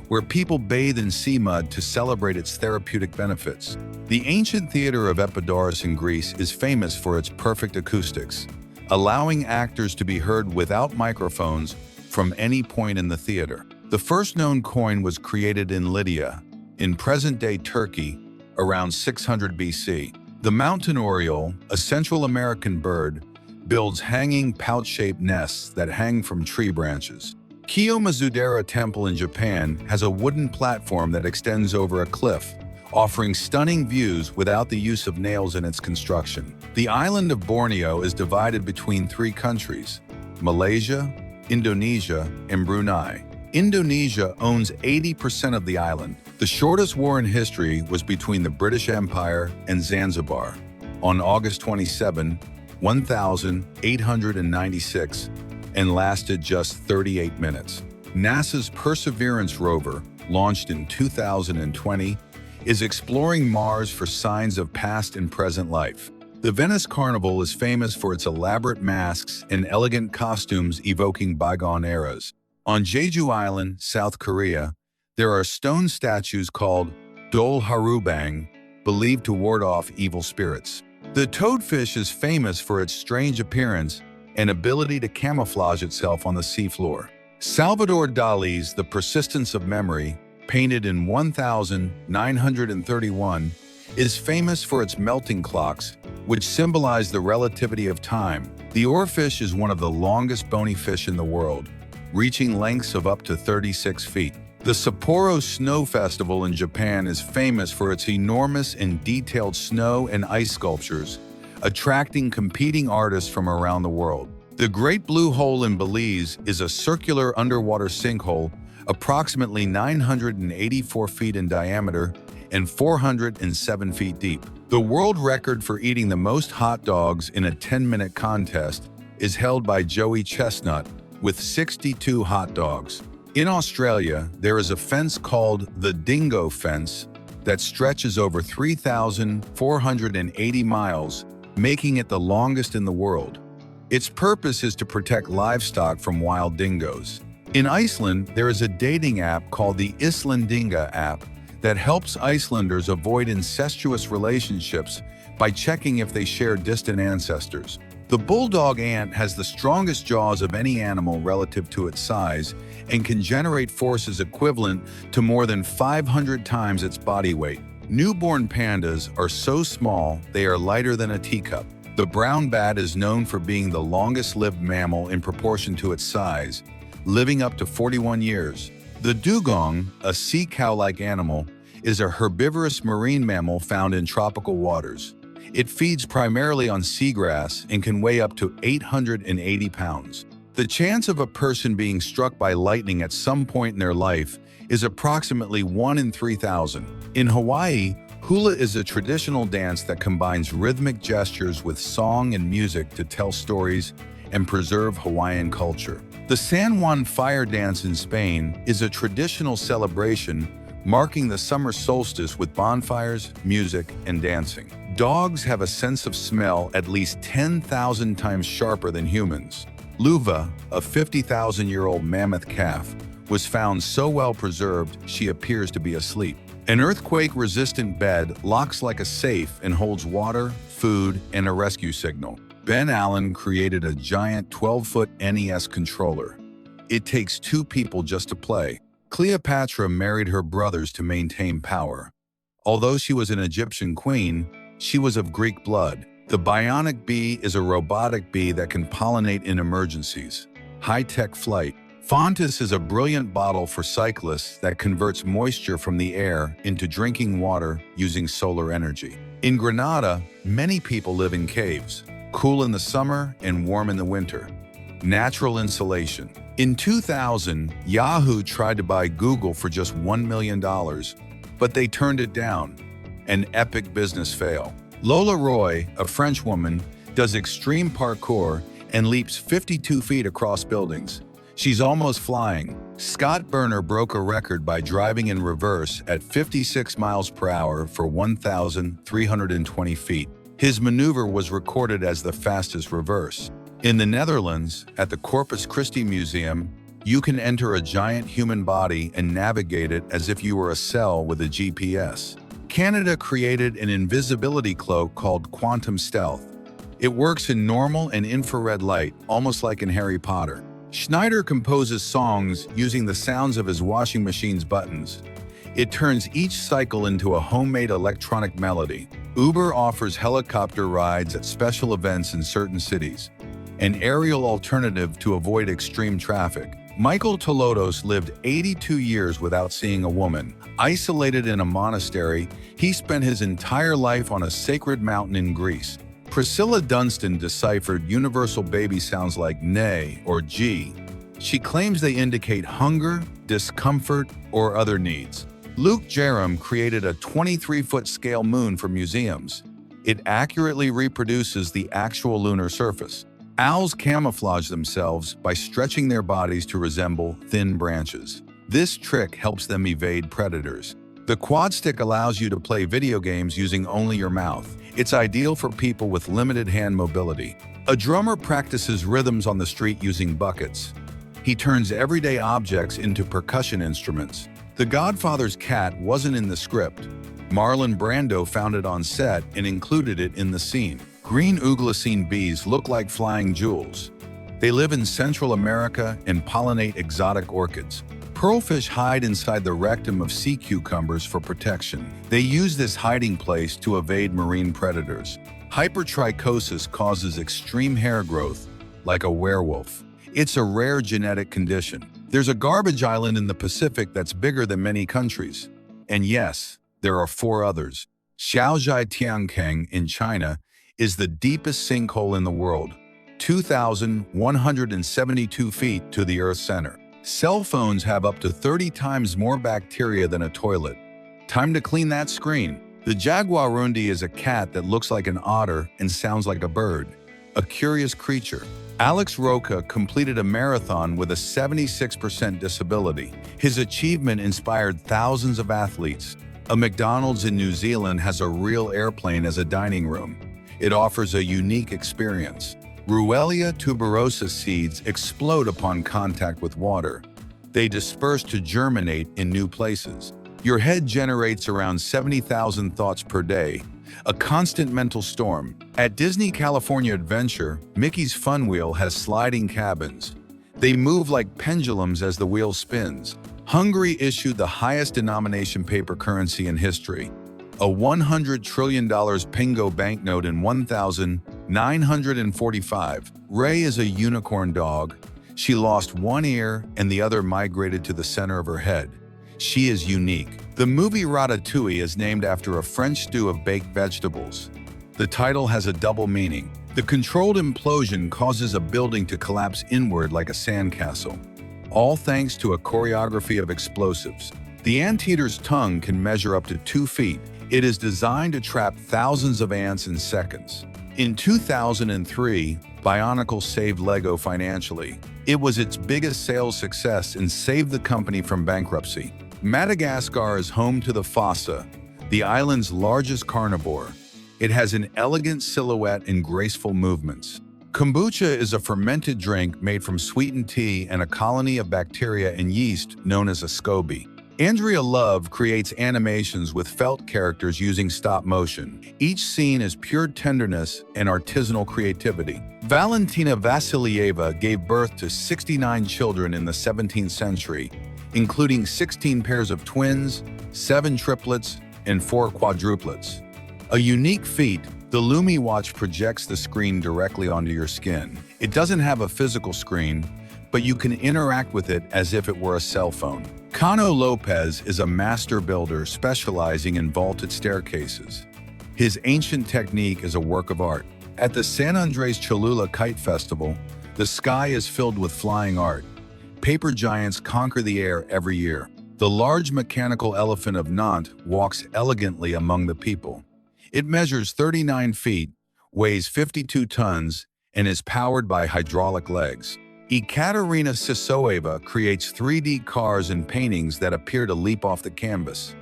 Speaker 1: where people bathe in sea mud to celebrate its therapeutic benefits. The ancient theater of Epidaurus in Greece is famous for its perfect acoustics, allowing actors to be heard without microphones from any point in the theater. The first known coin was created in Lydia, in present-day Turkey, around 600 BC. The mountain oriole, a Central American bird, builds hanging pouch-shaped nests that hang from tree branches. Kiyomizudera Temple in Japan has a wooden platform that extends over a cliff, offering stunning views without the use of nails in its construction. The island of Borneo is divided between three countries: Malaysia, Indonesia, and Brunei. Indonesia owns 80% of the island. The shortest war in history was between the British Empire and Zanzibar on August 27, 1896, and lasted just 38 minutes. NASA's Perseverance rover, launched in 2020, is exploring Mars for signs of past and present life. The Venice Carnival is famous for its elaborate masks and elegant costumes evoking bygone eras. On Jeju Island, South Korea, there are stone statues called Dol Harubang, believed to ward off evil spirits. The toadfish is famous for its strange appearance and ability to camouflage itself on the seafloor. Salvador Dali's The Persistence of Memory, painted in 1931, is famous for its melting clocks, which symbolize the relativity of time. The oarfish is one of the longest bony fish in the world, reaching lengths of up to 36 feet. The Sapporo Snow Festival in Japan is famous for its enormous and detailed snow and ice sculptures, attracting competing artists from around the world. The Great Blue Hole in Belize is a circular underwater sinkhole approximately 984 feet in diameter and 407 feet deep. The world record for eating the most hot dogs in a 10-minute contest is held by Joey Chestnut with 62 hot dogs. In Australia, there is a fence called the Dingo Fence that stretches over 3,480 miles, making it the longest in the world. Its purpose is to protect livestock from wild dingoes. In Iceland, there is a dating app called the Íslendinga app that helps Icelanders avoid incestuous relationships by checking if they share distant ancestors. The bulldog ant has the strongest jaws of any animal relative to its size and can generate forces equivalent to more than 500 times its body weight. Newborn pandas are so small they are lighter than a teacup. The brown bat is known for being the longest-lived mammal in proportion to its size, living up to 41 years. The dugong, a sea cow-like animal, is a herbivorous marine mammal found in tropical waters. It feeds primarily on seagrass and can weigh up to 880 pounds. The chance of a person being struck by lightning at some point in their life is approximately 1 in 3,000. In Hawaii, hula is a traditional dance that combines rhythmic gestures with song and music to tell stories and preserve Hawaiian culture. The San Juan Fire Dance in Spain is a traditional celebration marking the summer solstice with bonfires, music, and dancing. Dogs have a sense of smell at least 10,000 times sharper than humans. Luva, a 50,000-year-old mammoth calf, was found so well preserved she appears to be asleep. An earthquake-resistant bed locks like a safe and holds water, food, and a rescue signal. Ben Allen created a giant 12-foot NES controller. It takes 2 people just to play. Cleopatra married her brothers to maintain power. Although she was an Egyptian queen, she was of Greek blood. The bionic bee is a robotic bee that can pollinate in emergencies. High-tech flight. Fontis is a brilliant bottle for cyclists that converts moisture from the air into drinking water using solar energy. In Granada, many people live in caves, cool in the summer and warm in the winter. Natural insulation. In 2000, Yahoo tried to buy Google for just $1 million, but they turned it down. An epic business fail. Lola Roy, a French woman, does extreme parkour and leaps 52 feet across buildings. She's almost flying. Scott Burner broke a record by driving in reverse at 56 miles per hour for 1,320 feet. His maneuver was recorded as the fastest reverse. In the Netherlands, at the Corpus Christi Museum, You can enter a giant human body and navigate it as if you were a cell with a GPS. Canada created an invisibility cloak called Quantum Stealth. It works in normal and infrared light, almost like in Harry Potter. Schneider composes songs using the sounds of his washing machine's buttons. It turns each cycle into a homemade electronic melody. Uber offers helicopter rides at special events in certain cities, an aerial alternative to avoid extreme traffic. Michael Tolodos lived 82 years without seeing a woman. Isolated in a monastery, he spent his entire life on a sacred mountain in Greece. Priscilla Dunstan deciphered universal baby sounds like nay or G. She claims they indicate hunger, discomfort, or other needs. Luke Jerram created a 23-foot scale moon for museums. It accurately reproduces the actual lunar surface. Owls camouflage themselves by stretching their bodies to resemble thin branches. This trick helps them evade predators. The quad stick allows you to play video games using only your mouth. It's ideal for people with limited hand mobility. A drummer practices rhythms on the street using buckets. He turns everyday objects into percussion instruments. The Godfather's cat wasn't in the script. Marlon Brando found it on set and included it in the scene. Green ooglicine bees look like flying jewels. They live in Central America and pollinate exotic orchids. Pearlfish hide inside the rectum of sea cucumbers for protection. They use this hiding place to evade marine predators. Hypertrichosis causes extreme hair growth, like a werewolf. It's a rare genetic condition. There's a garbage island in the Pacific that's bigger than many countries. And yes, there are 4 others. Shaozhai-Tiankang in China is the deepest sinkhole in the world, 2,172 feet to the Earth's center. Cell phones have up to 30 times more bacteria than a toilet. Time to clean that screen. The jaguarundi is a cat that looks like an otter and sounds like a bird. A curious creature. Alex Roca completed a marathon with a 76% disability. His achievement inspired thousands of athletes. A McDonald's in New Zealand has a real airplane as a dining room. It offers a unique experience. Ruellia tuberosa seeds explode upon contact with water. They disperse to germinate in new places. Your head generates around 70,000 thoughts per day, a constant mental storm. At Disney California Adventure, Mickey's Fun Wheel has sliding cabins. They move like pendulums as the wheel spins. Hungary issued the highest denomination paper currency in history, a $100 trillion Pingo banknote in 1945. Ray is a unicorn dog. She lost one ear and the other migrated to the center of her head. She is unique. The movie Ratatouille is named after a French stew of baked vegetables. The title has a double meaning. The controlled implosion causes a building to collapse inward like a sandcastle, all thanks to a choreography of explosives. The anteater's tongue can measure up to 2 feet. It is designed to trap thousands of ants in seconds. In 2003, Bionicle saved Lego financially. It was its biggest sales success and saved the company from bankruptcy. Madagascar is home to the fossa, the island's largest carnivore. It has an elegant silhouette and graceful movements. Kombucha is a fermented drink made from sweetened tea and a colony of bacteria and yeast known as a SCOBY. Andrea Love creates animations with felt characters using stop motion. Each scene is pure tenderness and artisanal creativity. Valentina Vassilieva gave birth to 69 children in the 17th century, including 16 pairs of twins, 7 triplets, and 4 quadruplets. A unique feat, the Lumi watch projects the screen directly onto your skin. It doesn't have a physical screen, but you can interact with it as if it were a cell phone. Cano Lopez is a master builder specializing in vaulted staircases. His ancient technique is a work of art. At the San Andres Cholula Kite Festival, the sky is filled with flying art. Paper giants conquer the air every year. The large mechanical elephant of Nantes walks elegantly among the people. It measures 39 feet, weighs 52 tons, and is powered by hydraulic legs. Ekaterina Sisoeva creates 3D cars and paintings that appear to leap off the canvas.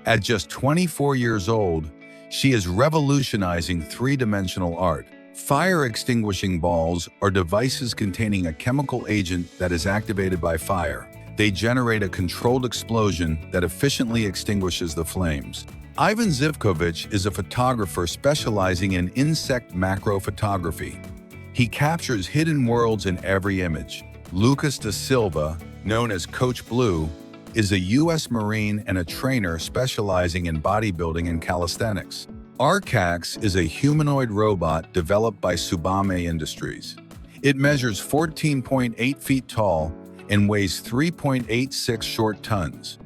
Speaker 1: At just 24 years old, she is revolutionizing 3-dimensional art. Fire extinguishing balls are devices containing a chemical agent that is activated by fire. They generate a controlled explosion that efficiently extinguishes the flames. Ivan Zivkovich is a photographer specializing in insect macro photography. He captures hidden worlds in every image. Lucas da Silva, known as Coach Blue, is a U.S. Marine and a trainer specializing in bodybuilding and calisthenics. Arcax is a humanoid robot developed by Subame Industries. It measures 14.8 feet tall and weighs 3.86 short tons.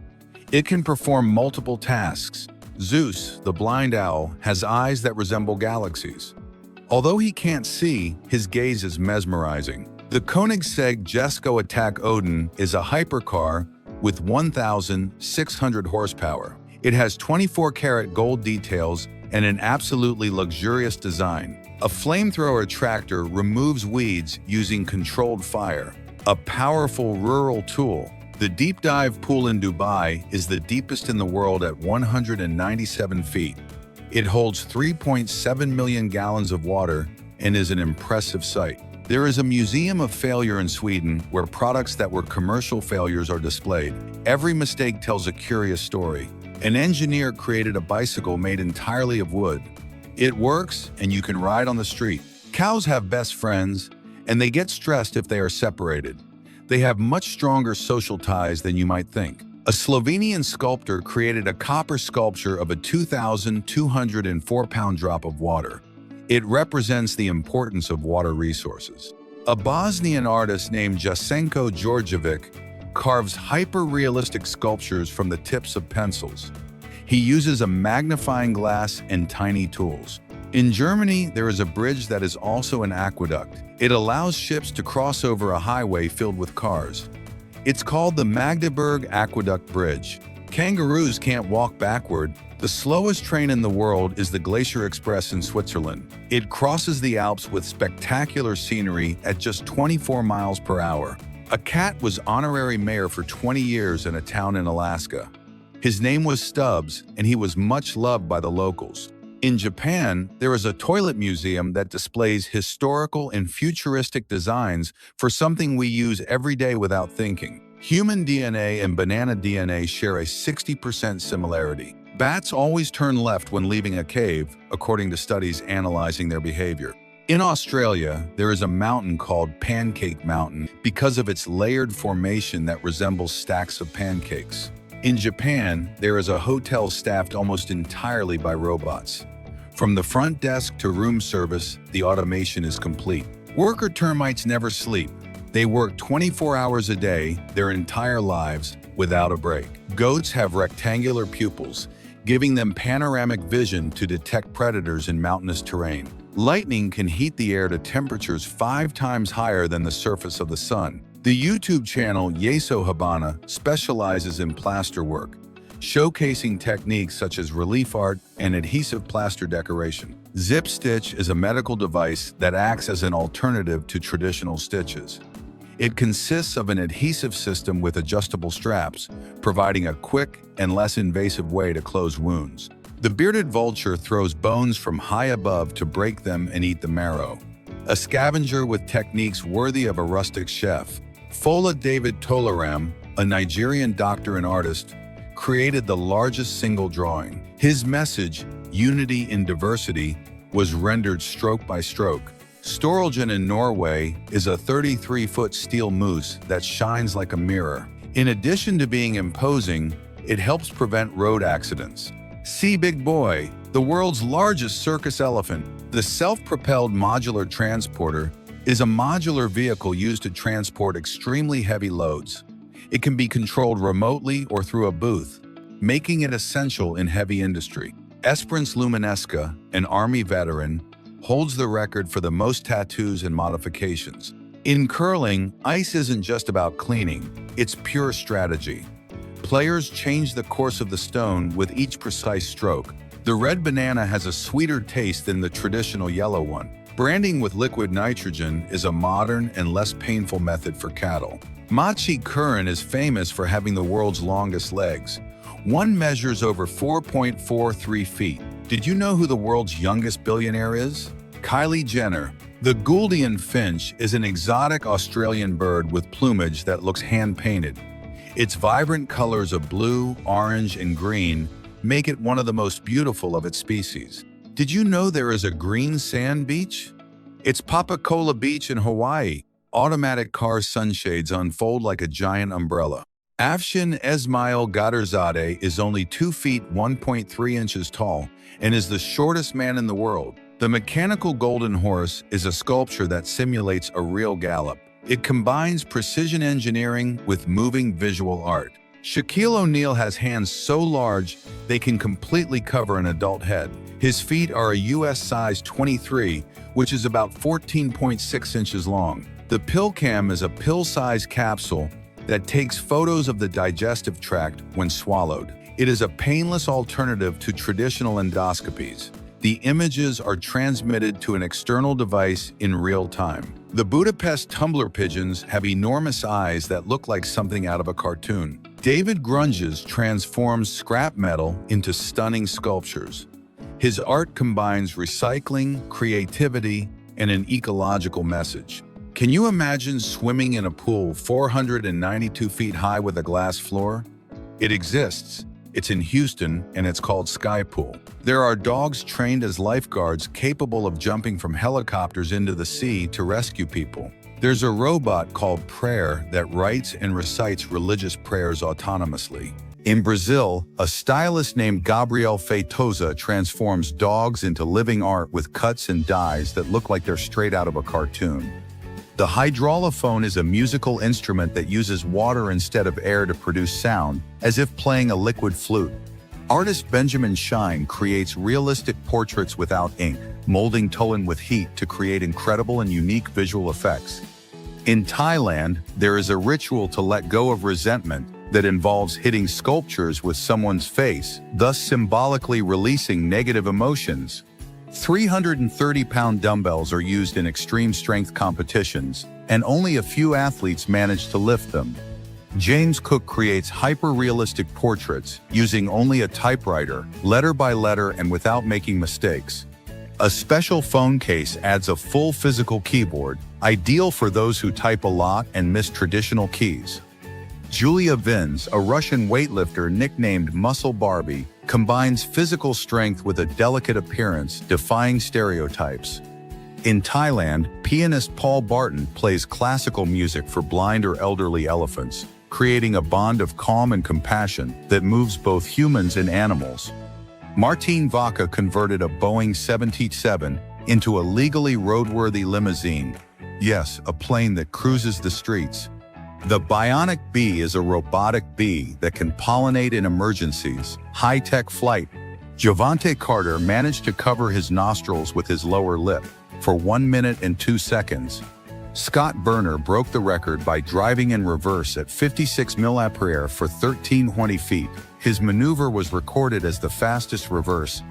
Speaker 1: It can perform multiple tasks. Zeus, the blind owl, has eyes that resemble galaxies. Although he can't see, his gaze is mesmerizing. The Koenigsegg Jesko Attack Odin is a hypercar with 1,600 horsepower. It has 24-karat gold details and an absolutely luxurious design. A flamethrower tractor removes weeds using controlled fire. A powerful rural tool. The deep dive pool in Dubai is the deepest in the world at 197 feet. It holds 3.7 million gallons of water and is an impressive sight. There is a museum of failure in Sweden where products that were commercial failures are displayed. Every mistake tells a curious story. An engineer created a bicycle made entirely of wood. It works and you can ride on the street. Cows have best friends and they get stressed if they are separated. They have much stronger social ties than you might think. A Slovenian sculptor created a copper sculpture of a 2,204-pound drop of water. It represents the importance of water resources. A Bosnian artist named Jasenko Djordjevic carves hyper-realistic sculptures from the tips of pencils. He uses a magnifying glass and tiny tools. In Germany, there is a bridge that is also an aqueduct. It allows ships to cross over a highway filled with cars. It's called the Magdeburg Aqueduct Bridge. Kangaroos can't walk backward. The slowest train in the world is the Glacier Express in Switzerland. It crosses the Alps with spectacular scenery at just 24 miles per hour. A cat was honorary mayor for 20 years in a town in Alaska. His name was Stubbs, and he was much loved by the locals. In Japan, there is a toilet museum that displays historical and futuristic designs for something we use every day without thinking. Human DNA and banana DNA share a 60% similarity. Bats always turn left when leaving a cave, according to studies analyzing their behavior. In Australia, there is a mountain called Pancake Mountain because of its layered formation that resembles stacks of pancakes. In Japan, there is a hotel staffed almost entirely by robots. From the front desk to room service, the automation is complete. Worker termites never sleep. They work 24 hours a day, their entire lives, without a break. Goats have rectangular pupils, giving them panoramic vision to detect predators in mountainous terrain. Lightning can heat the air to temperatures 5 times higher than the surface of the sun. The YouTube channel Yeso Habana specializes in plaster work, showcasing techniques such as relief art and adhesive plaster decoration. Zip stitch is a medical device that acts as an alternative to traditional stitches. It consists of an adhesive system with adjustable straps, providing a quick and less invasive way to close wounds. The bearded vulture throws bones from high above to break them and eat the marrow. A scavenger with techniques worthy of a rustic chef. Fola David Tolaram, a Nigerian doctor and artist, created the largest single drawing. His message, unity in diversity, was rendered stroke by stroke. Storelgen in Norway is a 33-foot steel moose that shines like a mirror. In addition to being imposing, it helps prevent road accidents. See Big Boy, the world's largest circus elephant. The self-propelled modular transporter is a modular vehicle used to transport extremely heavy loads. It can be controlled remotely or through a booth, making it essential in heavy industry. Esperance Luminesca, an Army veteran, holds the record for the most tattoos and modifications. In curling, ice isn't just about cleaning, it's pure strategy. Players change the course of the stone with each precise stroke. The red banana has a sweeter taste than the traditional yellow one. Branding with liquid nitrogen is a modern and less painful method for cattle. Machi Kurin is famous for having the world's longest legs. One measures over 4.43 feet. Did you know who the world's youngest billionaire is? Kylie Jenner. The Gouldian finch is an exotic Australian bird with plumage that looks hand-painted. Its vibrant colors of blue, orange, and green make it one of the most beautiful of its species. Did you know there is a green sand beach? It's Papacola Beach in Hawaii. Automatic car sunshades unfold like a giant umbrella. Afshin Esmail Ghaderzadeh is only 2 feet 1.3 inches tall and is the shortest man in the world. The mechanical golden horse is a sculpture that simulates a real gallop. It combines precision engineering with moving visual art. Shaquille O'Neal has hands so large they can completely cover an adult head. His feet are a US size 23, which is about 14.6 inches long. The PillCam is a pill-sized capsule that takes photos of the digestive tract when swallowed. It is a painless alternative to traditional endoscopies. The images are transmitted to an external device in real time. The Budapest tumbler pigeons have enormous eyes that look like something out of a cartoon. David Grunges transforms scrap metal into stunning sculptures. His art combines recycling, creativity, and an ecological message. Can you imagine swimming in a pool 492 feet high with a glass floor? It exists. It's in Houston, and it's called Sky Pool. There are dogs trained as lifeguards capable of jumping from helicopters into the sea to rescue people. There's a robot called Prayer that writes and recites religious prayers autonomously. In Brazil, a stylist named Gabriel Feitosa transforms dogs into living art with cuts and dyes that look like they're straight out of a cartoon. The hydraulophone is a musical instrument that uses water instead of air to produce sound, as if playing a liquid flute. Artist Benjamin Shine creates realistic portraits without ink, molding Toan with heat to create incredible and unique visual effects. In Thailand, there is a ritual to let go of resentment that involves hitting sculptures with someone's face, thus symbolically releasing negative emotions. 330-pound dumbbells are used in extreme strength competitions, and only a few athletes manage to lift them. James Cook creates hyper-realistic portraits using only a typewriter, letter by letter, and without making mistakes. A special phone case adds a full physical keyboard, ideal for those who type a lot and miss traditional keys. Julia Vins, a Russian weightlifter nicknamed Muscle Barbie, combines physical strength with a delicate appearance, defying stereotypes. In Thailand, pianist Paul Barton plays classical music for blind or elderly elephants, creating a bond of calm and compassion that moves both humans and animals. Martin Vaca converted a Boeing 777 into a legally roadworthy limousine. Yes, a plane that cruises the streets. The bionic bee is a robotic bee that can pollinate in emergencies. High-tech flight. Javante Carter managed to cover his nostrils with his lower lip for 1 minute and 2 seconds. Scott Burner broke the record by driving in reverse at 56 mph for 1320 feet. His maneuver was recorded as the fastest reverse.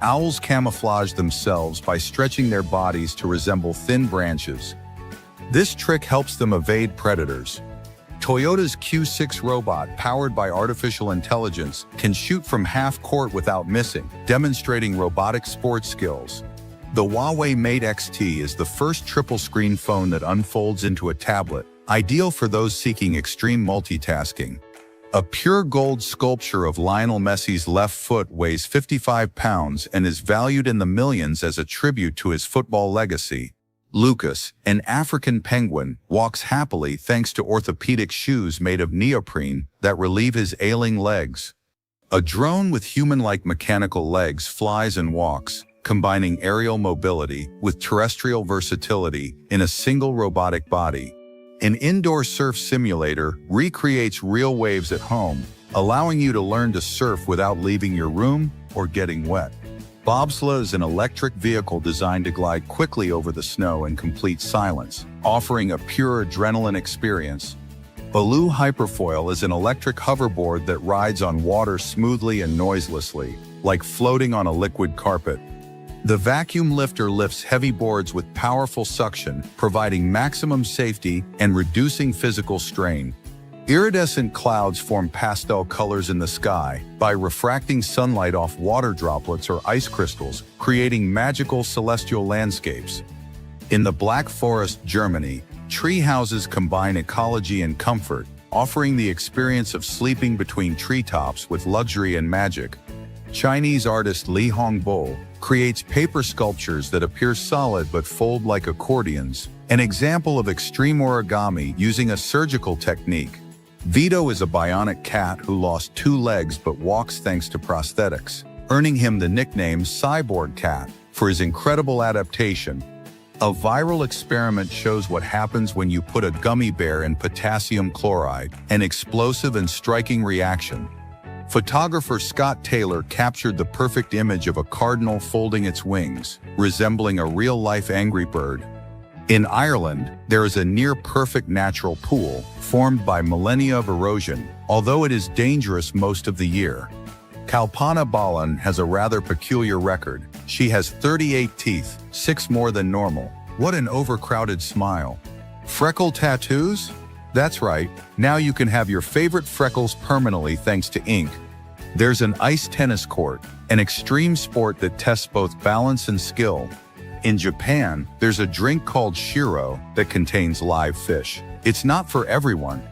Speaker 1: Owls camouflage themselves by stretching their bodies to resemble thin branches. This trick helps them evade predators. Toyota's Q6 robot, powered by artificial intelligence, can shoot from half-court without missing, demonstrating robotic sports skills. The Huawei Mate XT is the first triple-screen phone that unfolds into a tablet, ideal for those seeking extreme multitasking. A pure gold sculpture of Lionel Messi's left foot weighs 55 pounds and is valued in the millions as a tribute to his football legacy. Lucas, an African penguin, walks happily thanks to orthopedic shoes made of neoprene that relieve his ailing legs. A drone with human-like mechanical legs flies and walks, combining aerial mobility with terrestrial versatility in a single robotic body. An indoor surf simulator recreates real waves at home, allowing you to learn to surf without leaving your room or getting wet. Bobsleigh is an electric vehicle designed to glide quickly over the snow in complete silence, offering a pure adrenaline experience. Baloo Hyperfoil is an electric hoverboard that rides on water smoothly and noiselessly, like floating on a liquid carpet. The vacuum lifter lifts heavy boards with powerful suction, providing maximum safety and reducing physical strain. Iridescent clouds form pastel colors in the sky by refracting sunlight off water droplets or ice crystals, creating magical celestial landscapes. In the Black Forest, Germany, tree houses combine ecology and comfort, offering the experience of sleeping between treetops with luxury and magic. Chinese artist Li Hongbo creates paper sculptures that appear solid but fold like accordions, an example of extreme origami using a surgical technique. Vito is a bionic cat who lost 2 legs but walks thanks to prosthetics, earning him the nickname Cyborg Cat for his incredible adaptation. A viral experiment shows what happens when you put a gummy bear in potassium chloride, an explosive and striking reaction. Photographer Scott Taylor captured the perfect image of a cardinal folding its wings, resembling a real-life angry bird. In Ireland, there is a near-perfect natural pool formed by millennia of erosion, although it is dangerous most of the year. Kalpana Balan has a rather peculiar record. She has 38 teeth, 6 more than normal. What an overcrowded smile. Freckle tattoos? That's right, now you can have your favorite freckles permanently thanks to ink. There's an ice tennis court, an extreme sport that tests both balance and skill. In Japan, there's a drink called shiro that contains live fish. It's not for everyone.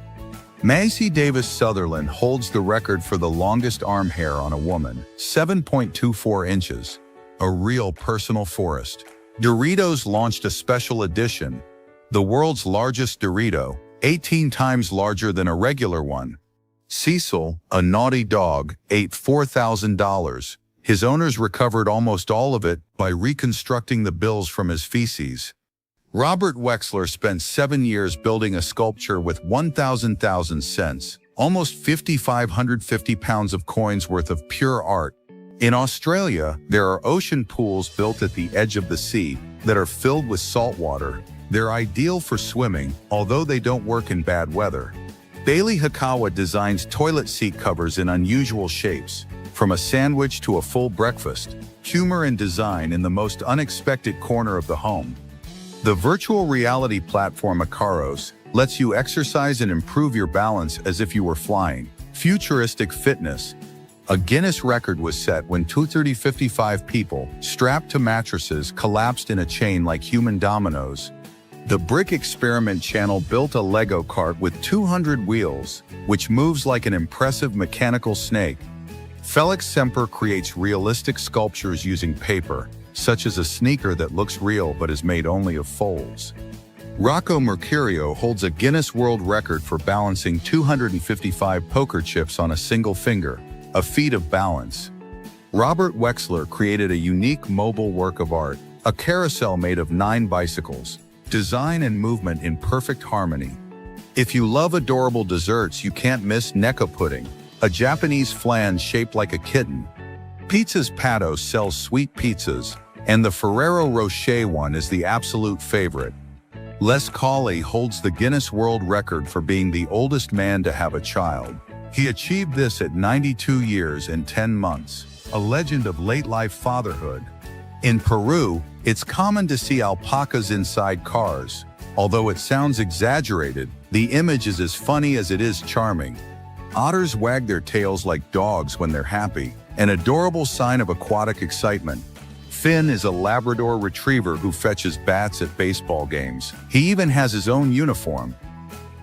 Speaker 1: Macy Davis Sutherland holds the record for the longest arm hair on a woman, 7.24 inches. A real personal forest. Doritos launched a special edition, the world's largest Dorito, 18 times larger than a regular one. Cecil, a naughty dog, ate $4,000. His owners recovered almost all of it by reconstructing the bills from his feces. Robert Wexler spent 7 years building a sculpture with 1,000 cents, almost 5,550 pounds of coins worth of pure art. In Australia, there are ocean pools built at the edge of the sea that are filled with salt water. They're ideal for swimming, although they don't work in bad weather. Bailey Hikawa designs toilet seat covers in unusual shapes, from a sandwich to a full breakfast. Humor and design in the most unexpected corner of the home. The virtual reality platform Icaros lets you exercise and improve your balance as if you were flying. Futuristic fitness. A Guinness record was set when 255 people, strapped to mattresses, collapsed in a chain like human dominoes. The Brick Experiment Channel built a Lego cart with 200 wheels, which moves like an impressive mechanical snake. Felix Semper creates realistic sculptures using paper, such as a sneaker that looks real but is made only of folds. Rocco Mercurio holds a Guinness World Record for balancing 255 poker chips on a single finger, a feat of balance. Robert Wexler created a unique mobile work of art, a carousel made of 9 bicycles. Design and movement in perfect harmony. If you love adorable desserts, you can't miss Necco pudding, a Japanese flan shaped like a kitten. Pizzas Pato sells sweet pizzas, and the Ferrero Rocher one is the absolute favorite. Les Colley holds the Guinness World Record for being the oldest man to have a child. He achieved this at 92 years and 10 months, a legend of late-life fatherhood. In Peru, it's common to see alpacas inside cars. Although it sounds exaggerated, the image is as funny as it is charming. Otters wag their tails like dogs when they're happy, an adorable sign of aquatic excitement. Finn is a Labrador retriever who fetches bats at baseball games. He even has his own uniform.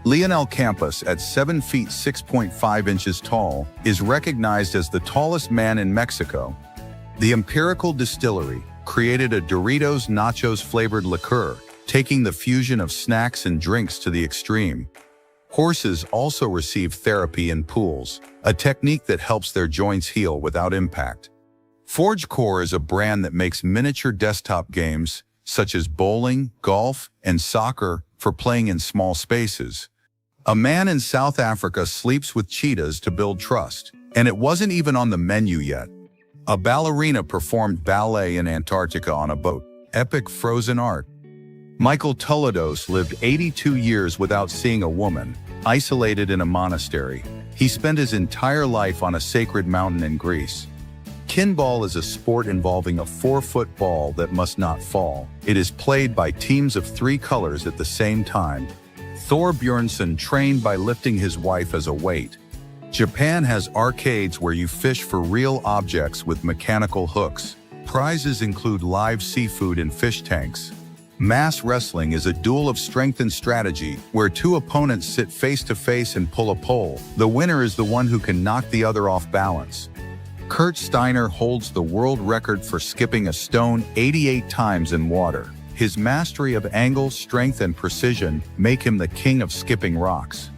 Speaker 1: Lionel Campos, at 7 feet 6.5 inches tall, is recognized as the tallest man in Mexico. The Empirical Distillery created a Doritos Nachos flavored liqueur, taking the fusion of snacks and drinks to the extreme. Horses also receive therapy in pools, a technique that helps their joints heal without impact. ForgeCore is a brand that makes miniature desktop games, such as bowling, golf, and soccer, for playing in small spaces. A man in South Africa sleeps with cheetahs to build trust, and it wasn't even on the menu yet. A ballerina performed ballet in Antarctica on a boat. Epic frozen art. Michael Toledos lived 82 years without seeing a woman, isolated in a monastery. He spent his entire life on a sacred mountain in Greece. Kinball is a sport involving a 4-foot ball that must not fall. It is played by teams of 3 colors at the same time. Thor Bjornsson trained by lifting his wife as a weight. Japan has arcades where you fish for real objects with mechanical hooks. Prizes include live seafood in fish tanks. Mass wrestling is a duel of strength and strategy, where two opponents sit face to face and pull a pole. The winner is the one who can knock the other off balance. Kurt Steiner holds the world record for skipping a stone 88 times in water. His mastery of angle, strength, and precision make him the king of skipping rocks.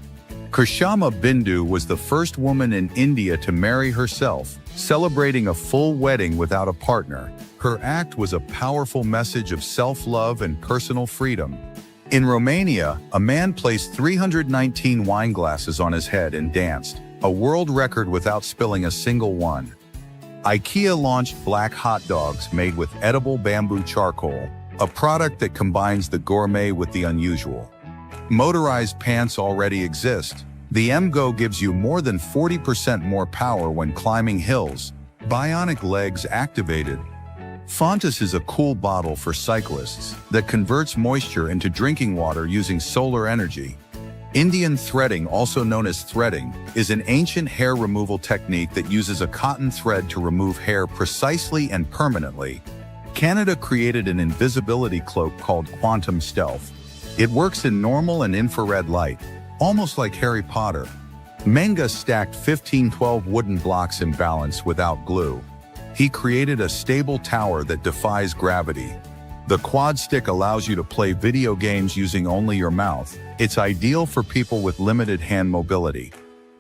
Speaker 1: Kushama Bindu was the first woman in India to marry herself, celebrating a full wedding without a partner. Her act was a powerful message of self-love and personal freedom. In Romania, a man placed 319 wine glasses on his head and danced, a world record without spilling a single one. IKEA launched black hot dogs made with edible bamboo charcoal, a product that combines the gourmet with the unusual. Motorized pants already exist. The MGO gives you more than 40% more power when climbing hills. Bionic legs activated. Fontis is a cool bottle for cyclists that converts moisture into drinking water using solar energy. Indian threading, also known as threading, is an ancient hair removal technique that uses a cotton thread to remove hair precisely and permanently. Canada created an invisibility cloak called Quantum Stealth. It works in normal and infrared light, almost like Harry Potter. Menga stacked 1512 wooden blocks in balance without glue. He created a stable tower that defies gravity. The quad stick allows you to play video games using only your mouth. It's ideal for people with limited hand mobility.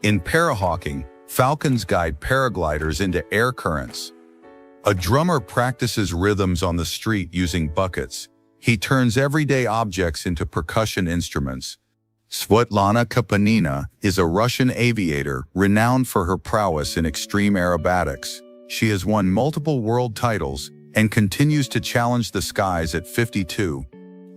Speaker 1: In parahawking, falcons guide paragliders into air currents. A drummer practices rhythms on the street using buckets. He turns everyday objects into percussion instruments. Svetlana Kapanina is a Russian aviator renowned for her prowess in extreme aerobatics. She has won multiple world titles and continues to challenge the skies at 52.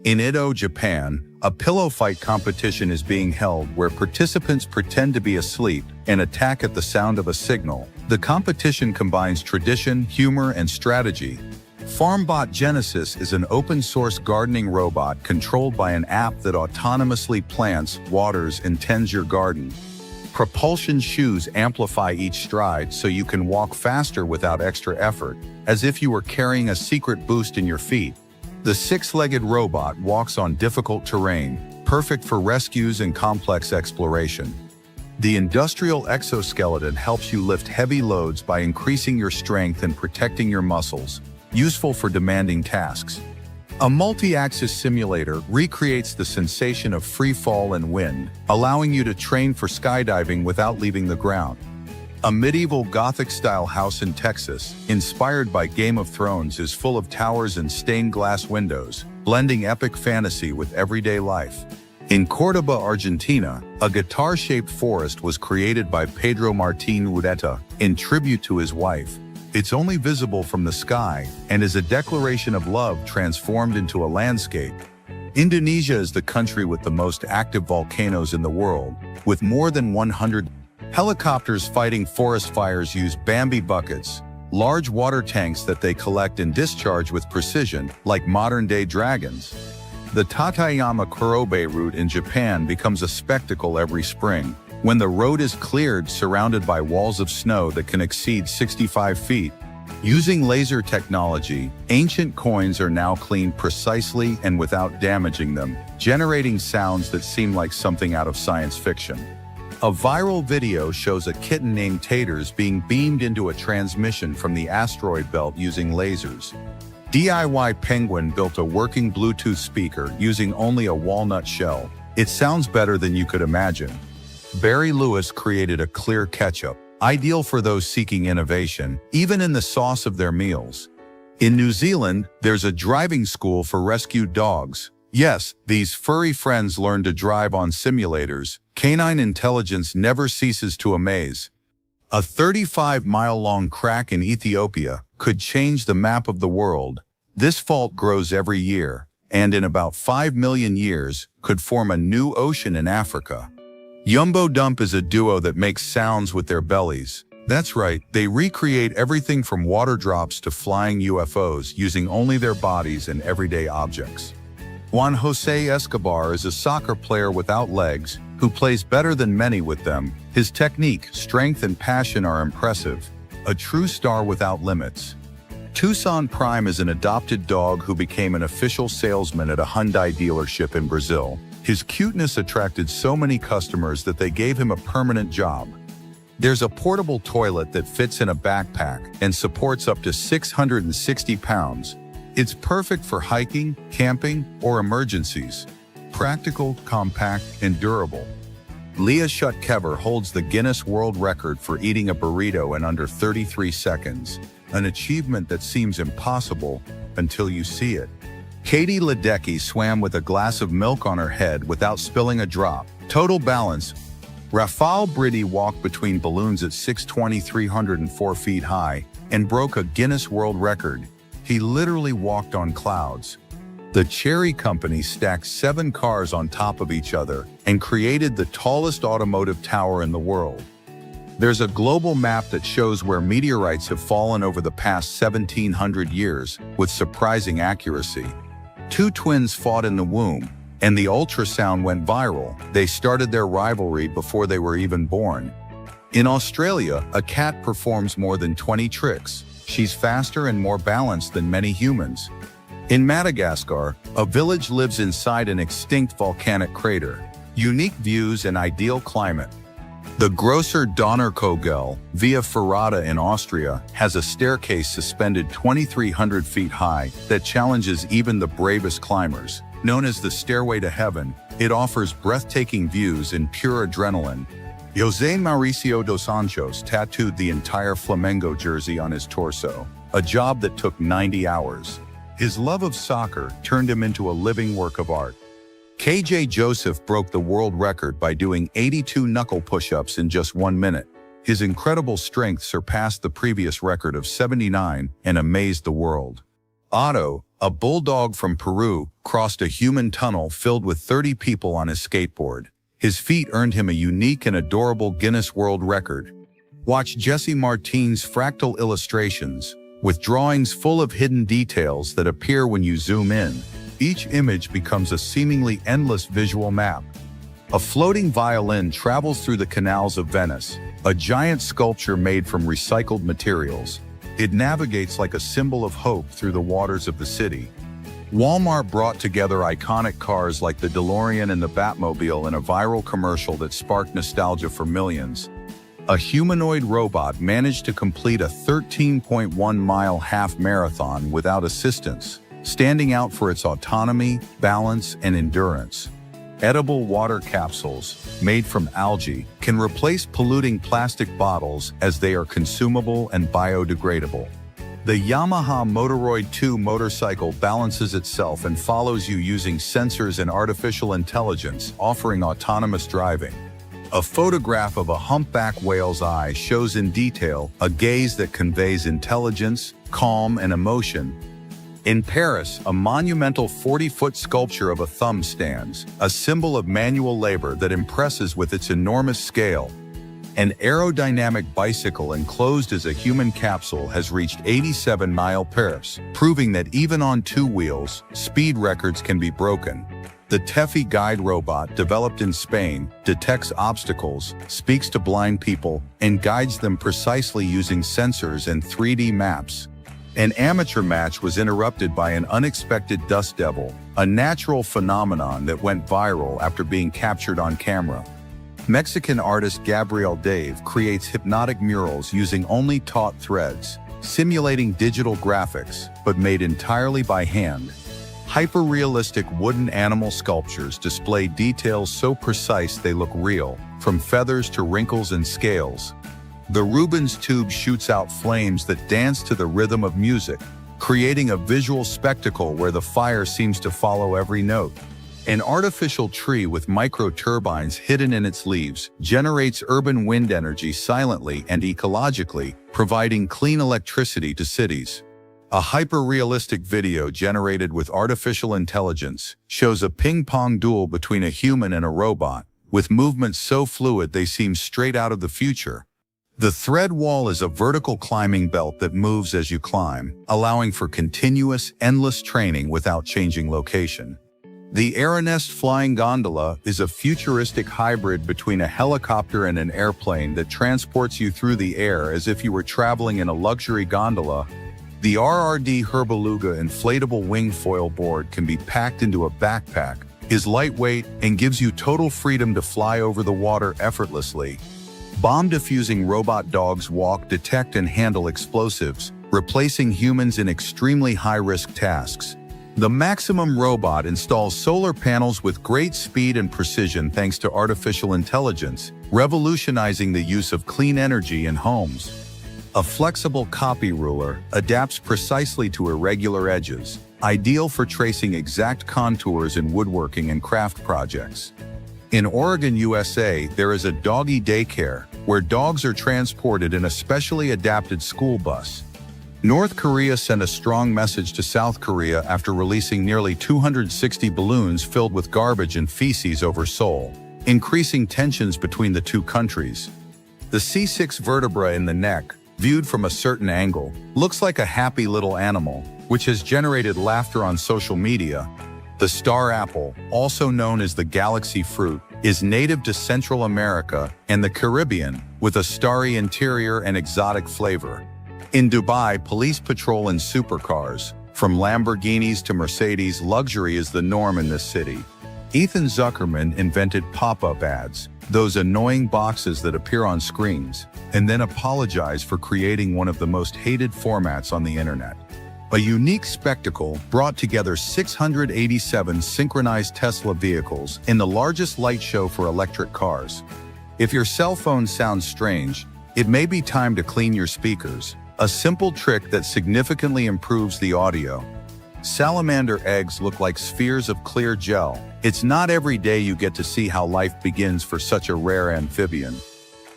Speaker 1: In Edo, Japan, a pillow fight competition is being held where participants pretend to be asleep and attack at the sound of a signal. The competition combines tradition, humor, and strategy. FarmBot Genesis is an open-source gardening robot controlled by an app that autonomously plants, waters, and tends your garden. Propulsion shoes amplify each stride so you can walk faster without extra effort, as if you were carrying a secret boost in your feet. The six-legged robot walks on difficult terrain, perfect for rescues and complex exploration. The industrial exoskeleton helps you lift heavy loads by increasing your strength and protecting your muscles, useful for demanding tasks. A multi-axis simulator recreates the sensation of free fall and wind, allowing you to train for skydiving without leaving the ground. A medieval Gothic-style house in Texas, inspired by Game of Thrones, is full of towers and stained glass windows, blending epic fantasy with everyday life. In Córdoba, Argentina, a guitar-shaped forest was created by Pedro Martín Ureta in tribute to his wife. It's only visible from the sky and is a declaration of love transformed into a landscape. Indonesia is the country with the most active volcanoes in the world, with more than 100. Helicopters fighting forest fires use Bambi buckets, large water tanks that they collect and discharge with precision, like modern-day dragons. The Tateyama Kurobe route in Japan becomes a spectacle every spring, when the road is cleared surrounded by walls of snow that can exceed 65 feet. Using laser technology, ancient coins are now cleaned precisely and without damaging them, generating sounds that seem like something out of science fiction. A viral video shows a kitten named Taters being beamed into a transmission from the asteroid belt using lasers. DIY Penguin built a working Bluetooth speaker using only a walnut shell. It sounds better than you could imagine. Barry Lewis created a clear ketchup, ideal for those seeking innovation, even in the sauce of their meals. In New Zealand, there's a driving school for rescued dogs. Yes, these furry friends learn to drive on simulators. Canine intelligence never ceases to amaze. A 35-mile-long crack in Ethiopia could change the map of the world. This fault grows every year, and in about 5 million years, could form a new ocean in Africa. Yumbo Dump is a duo that makes sounds with their bellies. That's right, they recreate everything from water drops to flying UFOs using only their bodies and everyday objects. Juan Jose Escobar is a soccer player without legs who plays better than many with them. His technique, strength, and passion are impressive. A true star without limits. Tucson Prime is an adopted dog who became an official salesman at a Hyundai dealership in Brazil. His cuteness attracted so many customers that they gave him a permanent job. There's a portable toilet that fits in a backpack and supports up to 660 pounds. It's perfect for hiking, camping, or emergencies. Practical, compact, and durable. Leah Shutkever holds the Guinness World Record for eating a burrito in under 33 seconds, an achievement that seems impossible until you see it. Katie Ledecky swam with a glass of milk on her head without spilling a drop. Total balance. Rafael Britti walked between balloons at 620, 304 feet high, and broke a Guinness World Record. He literally walked on clouds. The Chery Company stacked 7 cars on top of each other and created the tallest automotive tower in the world. There's a global map that shows where meteorites have fallen over the past 1,700 years with surprising accuracy. 2 twins fought in the womb, and the ultrasound went viral. They started their rivalry before they were even born. In Australia, a cat performs more than 20 tricks. She's faster and more balanced than many humans. In Madagascar, a village lives inside an extinct volcanic crater. Unique views and ideal climate. The Grosser Donnerkogel, via Ferrata in Austria, has a staircase suspended 2,300 feet high that challenges even the bravest climbers. Known as the Stairway to Heaven, it offers breathtaking views and pure adrenaline. José Mauricio dos Anjos tattooed the entire Flamengo jersey on his torso, a job that took 90 hours. His love of soccer turned him into a living work of art. KJ Joseph broke the world record by doing 82 knuckle push-ups in just 1 minute. His incredible strength surpassed the previous record of 79 and amazed the world. Otto, a bulldog from Peru, crossed a human tunnel filled with 30 people on his skateboard. His feat earned him a unique and adorable Guinness World Record. Watch Jesse Martin's fractal illustrations, with drawings full of hidden details that appear when you zoom in. Each image becomes a seemingly endless visual map. A floating violin travels through the canals of Venice, a giant sculpture made from recycled materials. It navigates like a symbol of hope through the waters of the city. Walmart brought together iconic cars like the DeLorean and the Batmobile in a viral commercial that sparked nostalgia for millions. A humanoid robot managed to complete a 13.1-mile half marathon without assistance, standing out for its autonomy, balance, and endurance. Edible water capsules, made from algae, can replace polluting plastic bottles as they are consumable and biodegradable. The Yamaha Motoroid 2 motorcycle balances itself and follows you using sensors and artificial intelligence, offering autonomous driving. A photograph of a humpback whale's eye shows in detail a gaze that conveys intelligence, calm, and emotion. In Paris, a monumental 40-foot sculpture of a thumb stands, a symbol of manual labor that impresses with its enormous scale. An aerodynamic bicycle enclosed as a human capsule has reached 87 mph, proving that even on 2 wheels, speed records can be broken. The Tefi guide robot, developed in Spain, detects obstacles, speaks to blind people, and guides them precisely using sensors and 3D maps. An amateur match was interrupted by an unexpected dust devil, a natural phenomenon that went viral after being captured on camera. Mexican artist Gabriel Dave creates hypnotic murals using only taut threads, simulating digital graphics, but made entirely by hand. Hyper-realistic wooden animal sculptures display details so precise they look real, from feathers to wrinkles and scales. The Rubens tube shoots out flames that dance to the rhythm of music, creating a visual spectacle where the fire seems to follow every note. An artificial tree with micro-turbines hidden in its leaves generates urban wind energy silently and ecologically, providing clean electricity to cities. A hyper-realistic video generated with artificial intelligence shows a ping-pong duel between a human and a robot, with movements so fluid they seem straight out of the future. The thread wall is a vertical climbing belt that moves as you climb, allowing for continuous, endless training without changing location. The Aeronest flying gondola is a futuristic hybrid between a helicopter and an airplane that transports you through the air as if you were traveling in a luxury gondola. The RRD Herbaluga inflatable wing foil board can be packed into a backpack, is lightweight, and gives you total freedom to fly over the water effortlessly. Bomb-diffusing robot dogs walk, detect, and handle explosives, replacing humans in extremely high-risk tasks. The Maximum robot installs solar panels with great speed and precision thanks to artificial intelligence, revolutionizing the use of clean energy in homes. A flexible copy ruler adapts precisely to irregular edges, ideal for tracing exact contours in woodworking and craft projects. In Oregon, USA, there is a doggy daycare where dogs are transported in a specially adapted school bus. North Korea sent a strong message to South Korea after releasing nearly 260 balloons filled with garbage and feces over Seoul, increasing tensions between the two countries. The C6 vertebra in the neck, viewed from a certain angle, looks like a happy little animal, which has generated laughter on social media. The star apple, also known as the galaxy fruit, is native to Central America and the Caribbean, with a starry interior and exotic flavor. In Dubai, police patrol in supercars. From Lamborghinis to Mercedes, luxury is the norm in this city. Ethan Zuckerman invented pop-up ads, those annoying boxes that appear on screens, and then apologize for creating one of the most hated formats on the internet. A unique spectacle brought together 687 synchronized Tesla vehicles in the largest light show for electric cars. If your cell phone sounds strange, it may be time to clean your speakers, a simple trick that significantly improves the audio. Salamander eggs look like spheres of clear gel. It's not every day you get to see how life begins for such a rare amphibian.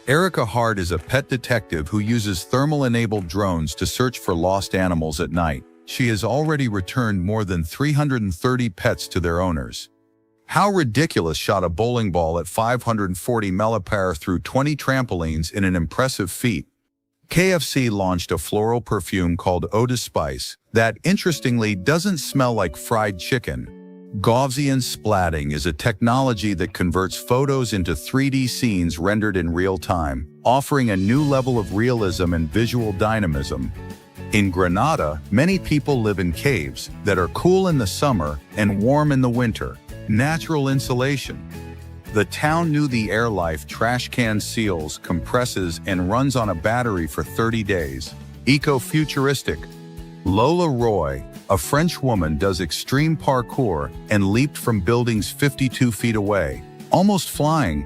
Speaker 1: Erica Hart is a pet detective who uses thermal-enabled drones to search for lost animals at night. She has already returned more than 330 pets to their owners. How Ridiculous shot a bowling ball at 540 millipare through 20 trampolines in an impressive feat. KFC launched a floral perfume called Eau de Spice that, interestingly, doesn't smell like fried chicken. Gaussian splatting is a technology that converts photos into 3D scenes rendered in real time, offering a new level of realism and visual dynamism. In Granada, many people live in caves that are cool in the summer and warm in the winter. Natural insulation. The town knew the Airlife trash can seals, compresses, and runs on a battery for 30 days. Eco-futuristic. Lola Roy, a French woman, does extreme parkour and leaped from buildings 52 feet away, almost flying.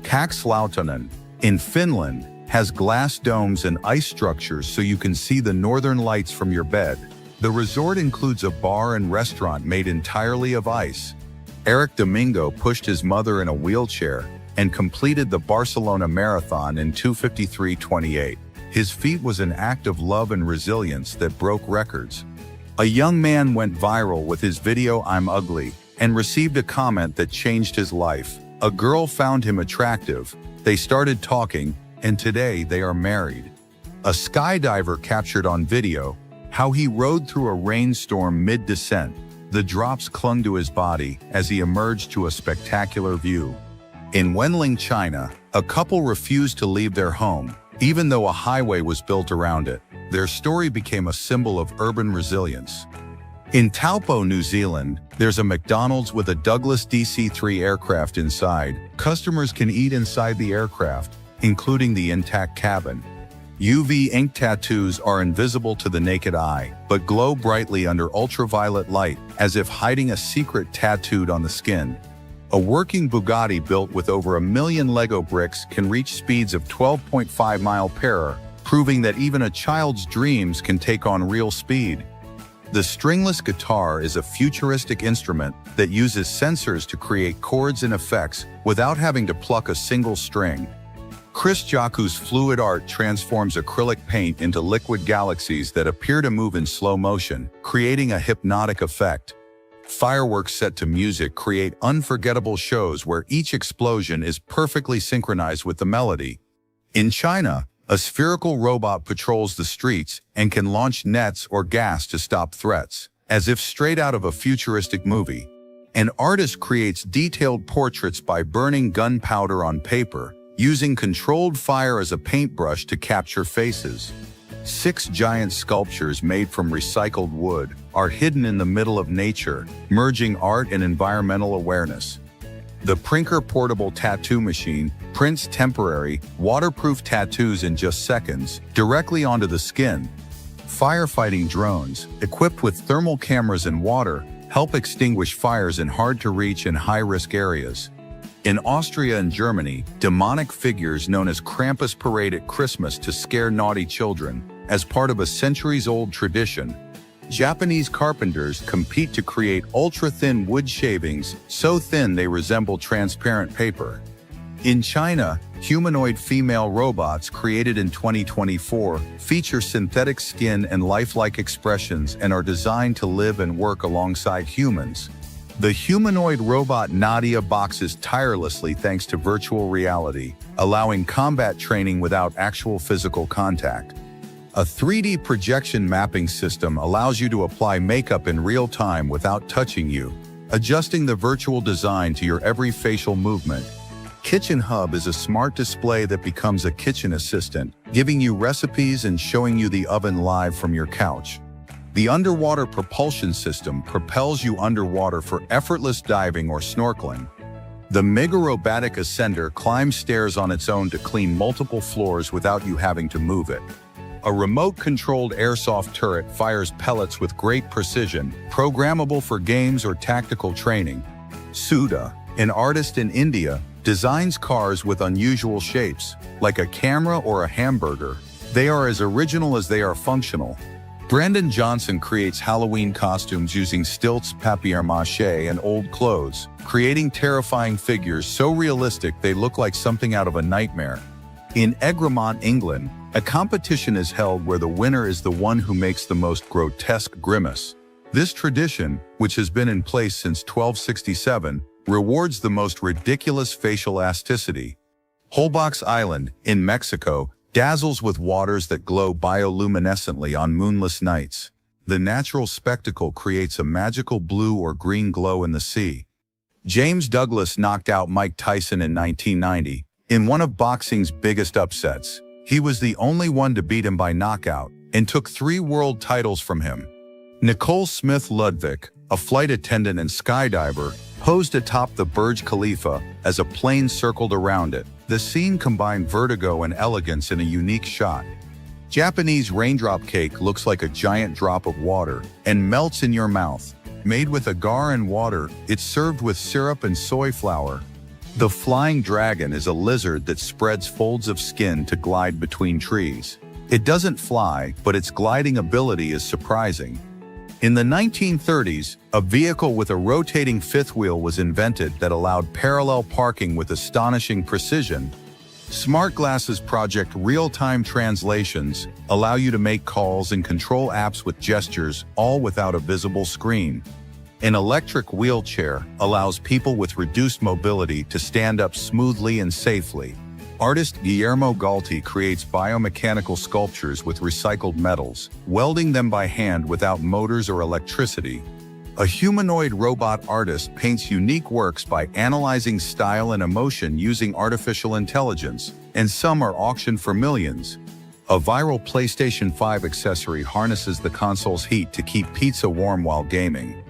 Speaker 1: Kakslautanen, in Finland, has glass domes and ice structures so you can see the northern lights from your bed. The resort includes a bar and restaurant made entirely of ice. Eric Domingo pushed his mother in a wheelchair and completed the Barcelona Marathon in 2:53:28. His feat was an act of love and resilience that broke records. A young man went viral with his video "I'm Ugly" and received a comment that changed his life. A girl found him attractive, they started talking, and today they are married. A skydiver captured on video how he rode through a rainstorm mid-descent. The drops clung to his body as he emerged to a spectacular view. In Wenling, China, a couple refused to leave their home, even though a highway was built around it. Their story became a symbol of urban resilience. In Taupo, New Zealand, there's a McDonald's with a Douglas DC-3 aircraft inside. Customers can eat inside the aircraft, including the intact cabin. UV ink tattoos are invisible to the naked eye, but glow brightly under ultraviolet light, as if hiding a secret tattooed on the skin. A working Bugatti built with over 1 million Lego bricks can reach speeds of 12.5 miles per hour, proving that even a child's dreams can take on real speed. The stringless guitar is a futuristic instrument that uses sensors to create chords and effects without having to pluck a single string. Chris Jocku's fluid art transforms acrylic paint into liquid galaxies that appear to move in slow motion, creating a hypnotic effect. Fireworks set to music create unforgettable shows where each explosion is perfectly synchronized with the melody. In China, a spherical robot patrols the streets and can launch nets or gas to stop threats, as if straight out of a futuristic movie. An artist creates detailed portraits by burning gunpowder on paper, using controlled fire as a paintbrush to capture faces. 6 giant sculptures made from recycled wood are hidden in the middle of nature, merging art and environmental awareness. The Prinker portable tattoo machine prints temporary, waterproof tattoos in just seconds, directly onto the skin. Firefighting drones, equipped with thermal cameras and water, help extinguish fires in hard-to-reach and high-risk areas. In Austria and Germany, demonic figures known as Krampus parade at Christmas to scare naughty children, as part of a centuries-old tradition. Japanese carpenters compete to create ultra-thin wood shavings, so thin they resemble transparent paper. In China, humanoid female robots created in 2024 feature synthetic skin and lifelike expressions and are designed to live and work alongside humans. The humanoid robot Nadia boxes tirelessly thanks to virtual reality, allowing combat training without actual physical contact. A 3D projection mapping system allows you to apply makeup in real time without touching you, adjusting the virtual design to your every facial movement. Kitchen Hub is a smart display that becomes a kitchen assistant, giving you recipes and showing you the oven live from your couch. The underwater propulsion system propels you underwater for effortless diving or snorkeling. The Megarobotic Ascender climbs stairs on its own to clean multiple floors without you having to move it. A remote-controlled airsoft turret fires pellets with great precision, programmable for games or tactical training. Sudha, an artist in India, designs cars with unusual shapes, like a camera or a hamburger. They are as original as they are functional. Brandon Johnson creates Halloween costumes using stilts, papier-mâché, and old clothes, creating terrifying figures so realistic they look like something out of a nightmare. In Egremont, England, a competition is held where the winner is the one who makes the most grotesque grimace. This tradition, which has been in place since 1267, rewards the most ridiculous facial elasticity. Holbox Island, in Mexico, dazzles with waters that glow bioluminescently on moonless nights. The natural spectacle creates a magical blue or green glow in the sea. James Douglas knocked out Mike Tyson in 1990, in one of boxing's biggest upsets. He was the only one to beat him by knockout, and took 3 world titles from him. Nicole Smith Ludwig, a flight attendant and skydiver, posed atop the Burj Khalifa as a plane circled around it. The scene combined vertigo and elegance in a unique shot. Japanese raindrop cake looks like a giant drop of water and melts in your mouth. Made with agar and water, it's served with syrup and soy flour. The flying dragon is a lizard that spreads folds of skin to glide between trees. It doesn't fly, but its gliding ability is surprising. In the 1930s, a vehicle with a rotating fifth wheel was invented that allowed parallel parking with astonishing precision. Smart glasses project real-time translations, allow you to make calls and control apps with gestures, all without a visible screen. An electric wheelchair allows people with reduced mobility to stand up smoothly and safely. Artist Guillermo Galti creates biomechanical sculptures with recycled metals, welding them by hand without motors or electricity. A humanoid robot artist paints unique works by analyzing style and emotion using artificial intelligence, and some are auctioned for millions. A viral PlayStation 5 accessory harnesses the console's heat to keep pizza warm while gaming.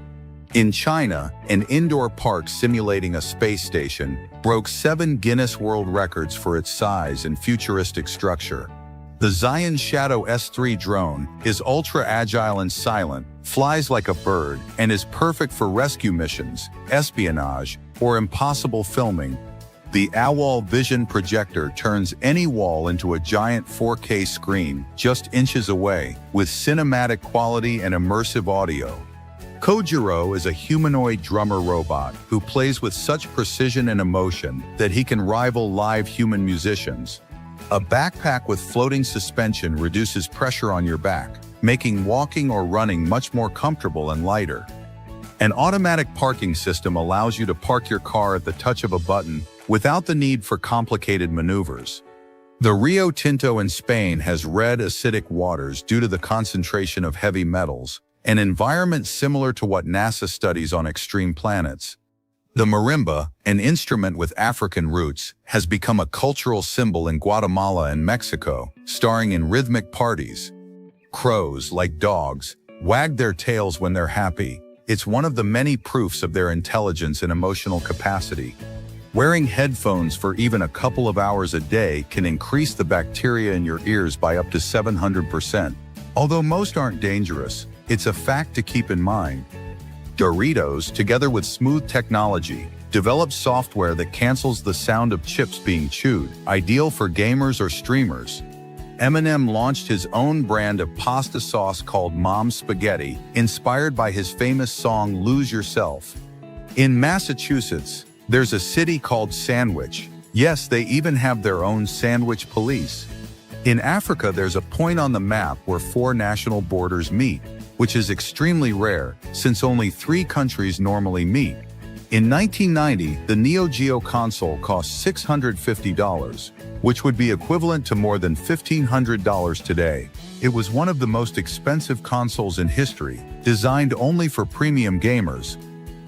Speaker 1: In China, an indoor park simulating a space station broke 7 Guinness World Records for its size and futuristic structure. The Zion Shadow S3 drone is ultra-agile and silent, flies like a bird, and is perfect for rescue missions, espionage, or impossible filming. The AWOL Vision projector turns any wall into a giant 4K screen just inches away, with cinematic quality and immersive audio. Kojiro is a humanoid drummer robot who plays with such precision and emotion that he can rival live human musicians. A backpack with floating suspension reduces pressure on your back, making walking or running much more comfortable and lighter. An automatic parking system allows you to park your car at the touch of a button without the need for complicated maneuvers. The Rio Tinto in Spain has red, acidic waters due to the concentration of heavy metals, an environment similar to what NASA studies on extreme planets. The marimba, an instrument with African roots, has become a cultural symbol in Guatemala and Mexico, starring in rhythmic parties. Crows, like dogs, wag their tails when they're happy. It's one of the many proofs of their intelligence and emotional capacity. Wearing headphones for even a couple of hours a day can increase the bacteria in your ears by up to 700%. Although most aren't dangerous, it's a fact to keep in mind. Doritos, together with Smooth Technology, developed software that cancels the sound of chips being chewed, ideal for gamers or streamers. Eminem launched his own brand of pasta sauce called Mom's Spaghetti, inspired by his famous song Lose Yourself. In Massachusetts, there's a city called Sandwich. Yes, they even have their own sandwich police. In Africa, there's a point on the map where 4 national borders meet, which is extremely rare, since only 3 countries normally meet. In 1990, the Neo Geo console cost $650, which would be equivalent to more than $1,500 today. It was one of the most expensive consoles in history, designed only for premium gamers.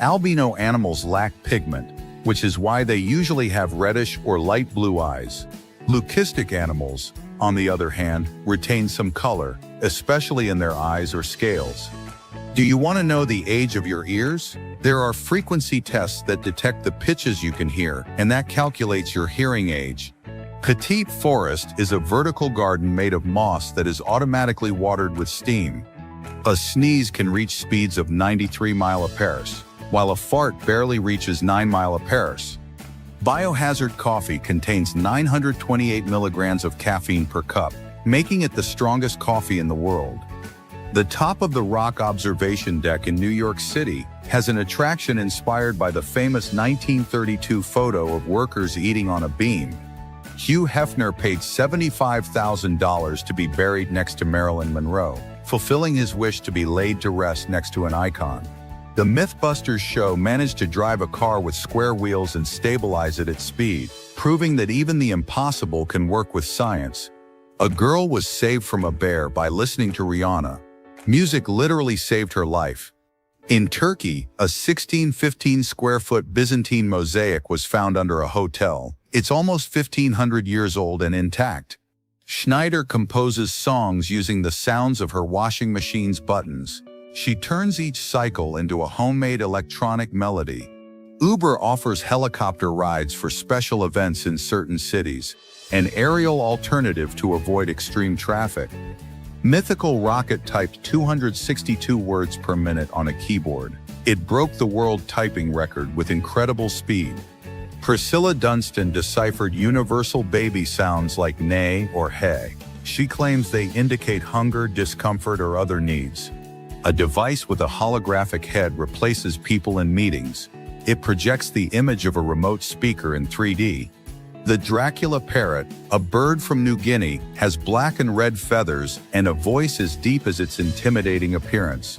Speaker 1: Albino animals lack pigment, which is why they usually have reddish or light blue eyes. Leucistic animals, on the other hand, retain some color, especially in their eyes or scales. Do you want to know the age of your ears? There are frequency tests that detect the pitches you can hear, and that calculates your hearing age. Petite Forest is a vertical garden made of moss that is automatically watered with steam. A sneeze can reach speeds of 93 mph, while a fart barely reaches 9 mph. Biohazard coffee contains 928 milligrams of caffeine per cup, making it the strongest coffee in the world. The top of the Rock Observation Deck in New York City has an attraction inspired by the famous 1932 photo of workers eating on a beam. Hugh Hefner paid $75,000 to be buried next to Marilyn Monroe, fulfilling his wish to be laid to rest next to an icon. The Mythbusters show managed to drive a car with square wheels and stabilize it at speed, proving that even the impossible can work with science. A girl was saved from a bear by listening to Rihanna. Music literally saved her life. In Turkey, a 1615 square foot Byzantine mosaic was found under a hotel. It's almost 1,500 years old and intact. Schneider composes songs using the sounds of her washing machine's buttons. She turns each cycle into a homemade electronic melody. Uber offers helicopter rides for special events in certain cities, an aerial alternative to avoid extreme traffic. Mythical Rocket typed 262 words per minute on a keyboard. It broke the world typing record with incredible speed. Priscilla Dunstan deciphered universal baby sounds like neigh or hey. She claims they indicate hunger, discomfort, or other needs. A device with a holographic head replaces people in meetings. It projects the image of a remote speaker in 3D. The Dracula parrot, a bird from New Guinea, has black and red feathers and a voice as deep as its intimidating appearance.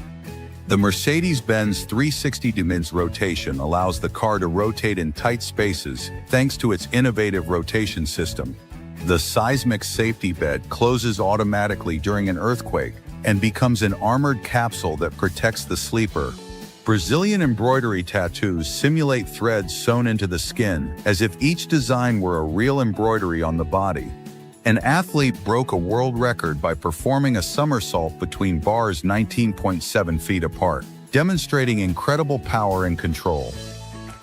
Speaker 1: The Mercedes-Benz 360° rotation allows the car to rotate in tight spaces thanks to its innovative rotation system. The seismic safety bed closes automatically during an earthquake and becomes an armored capsule that protects the sleeper. Brazilian embroidery tattoos simulate threads sewn into the skin as if each design were a real embroidery on the body. An athlete broke a world record by performing a somersault between bars 19.7 feet apart, demonstrating incredible power and control.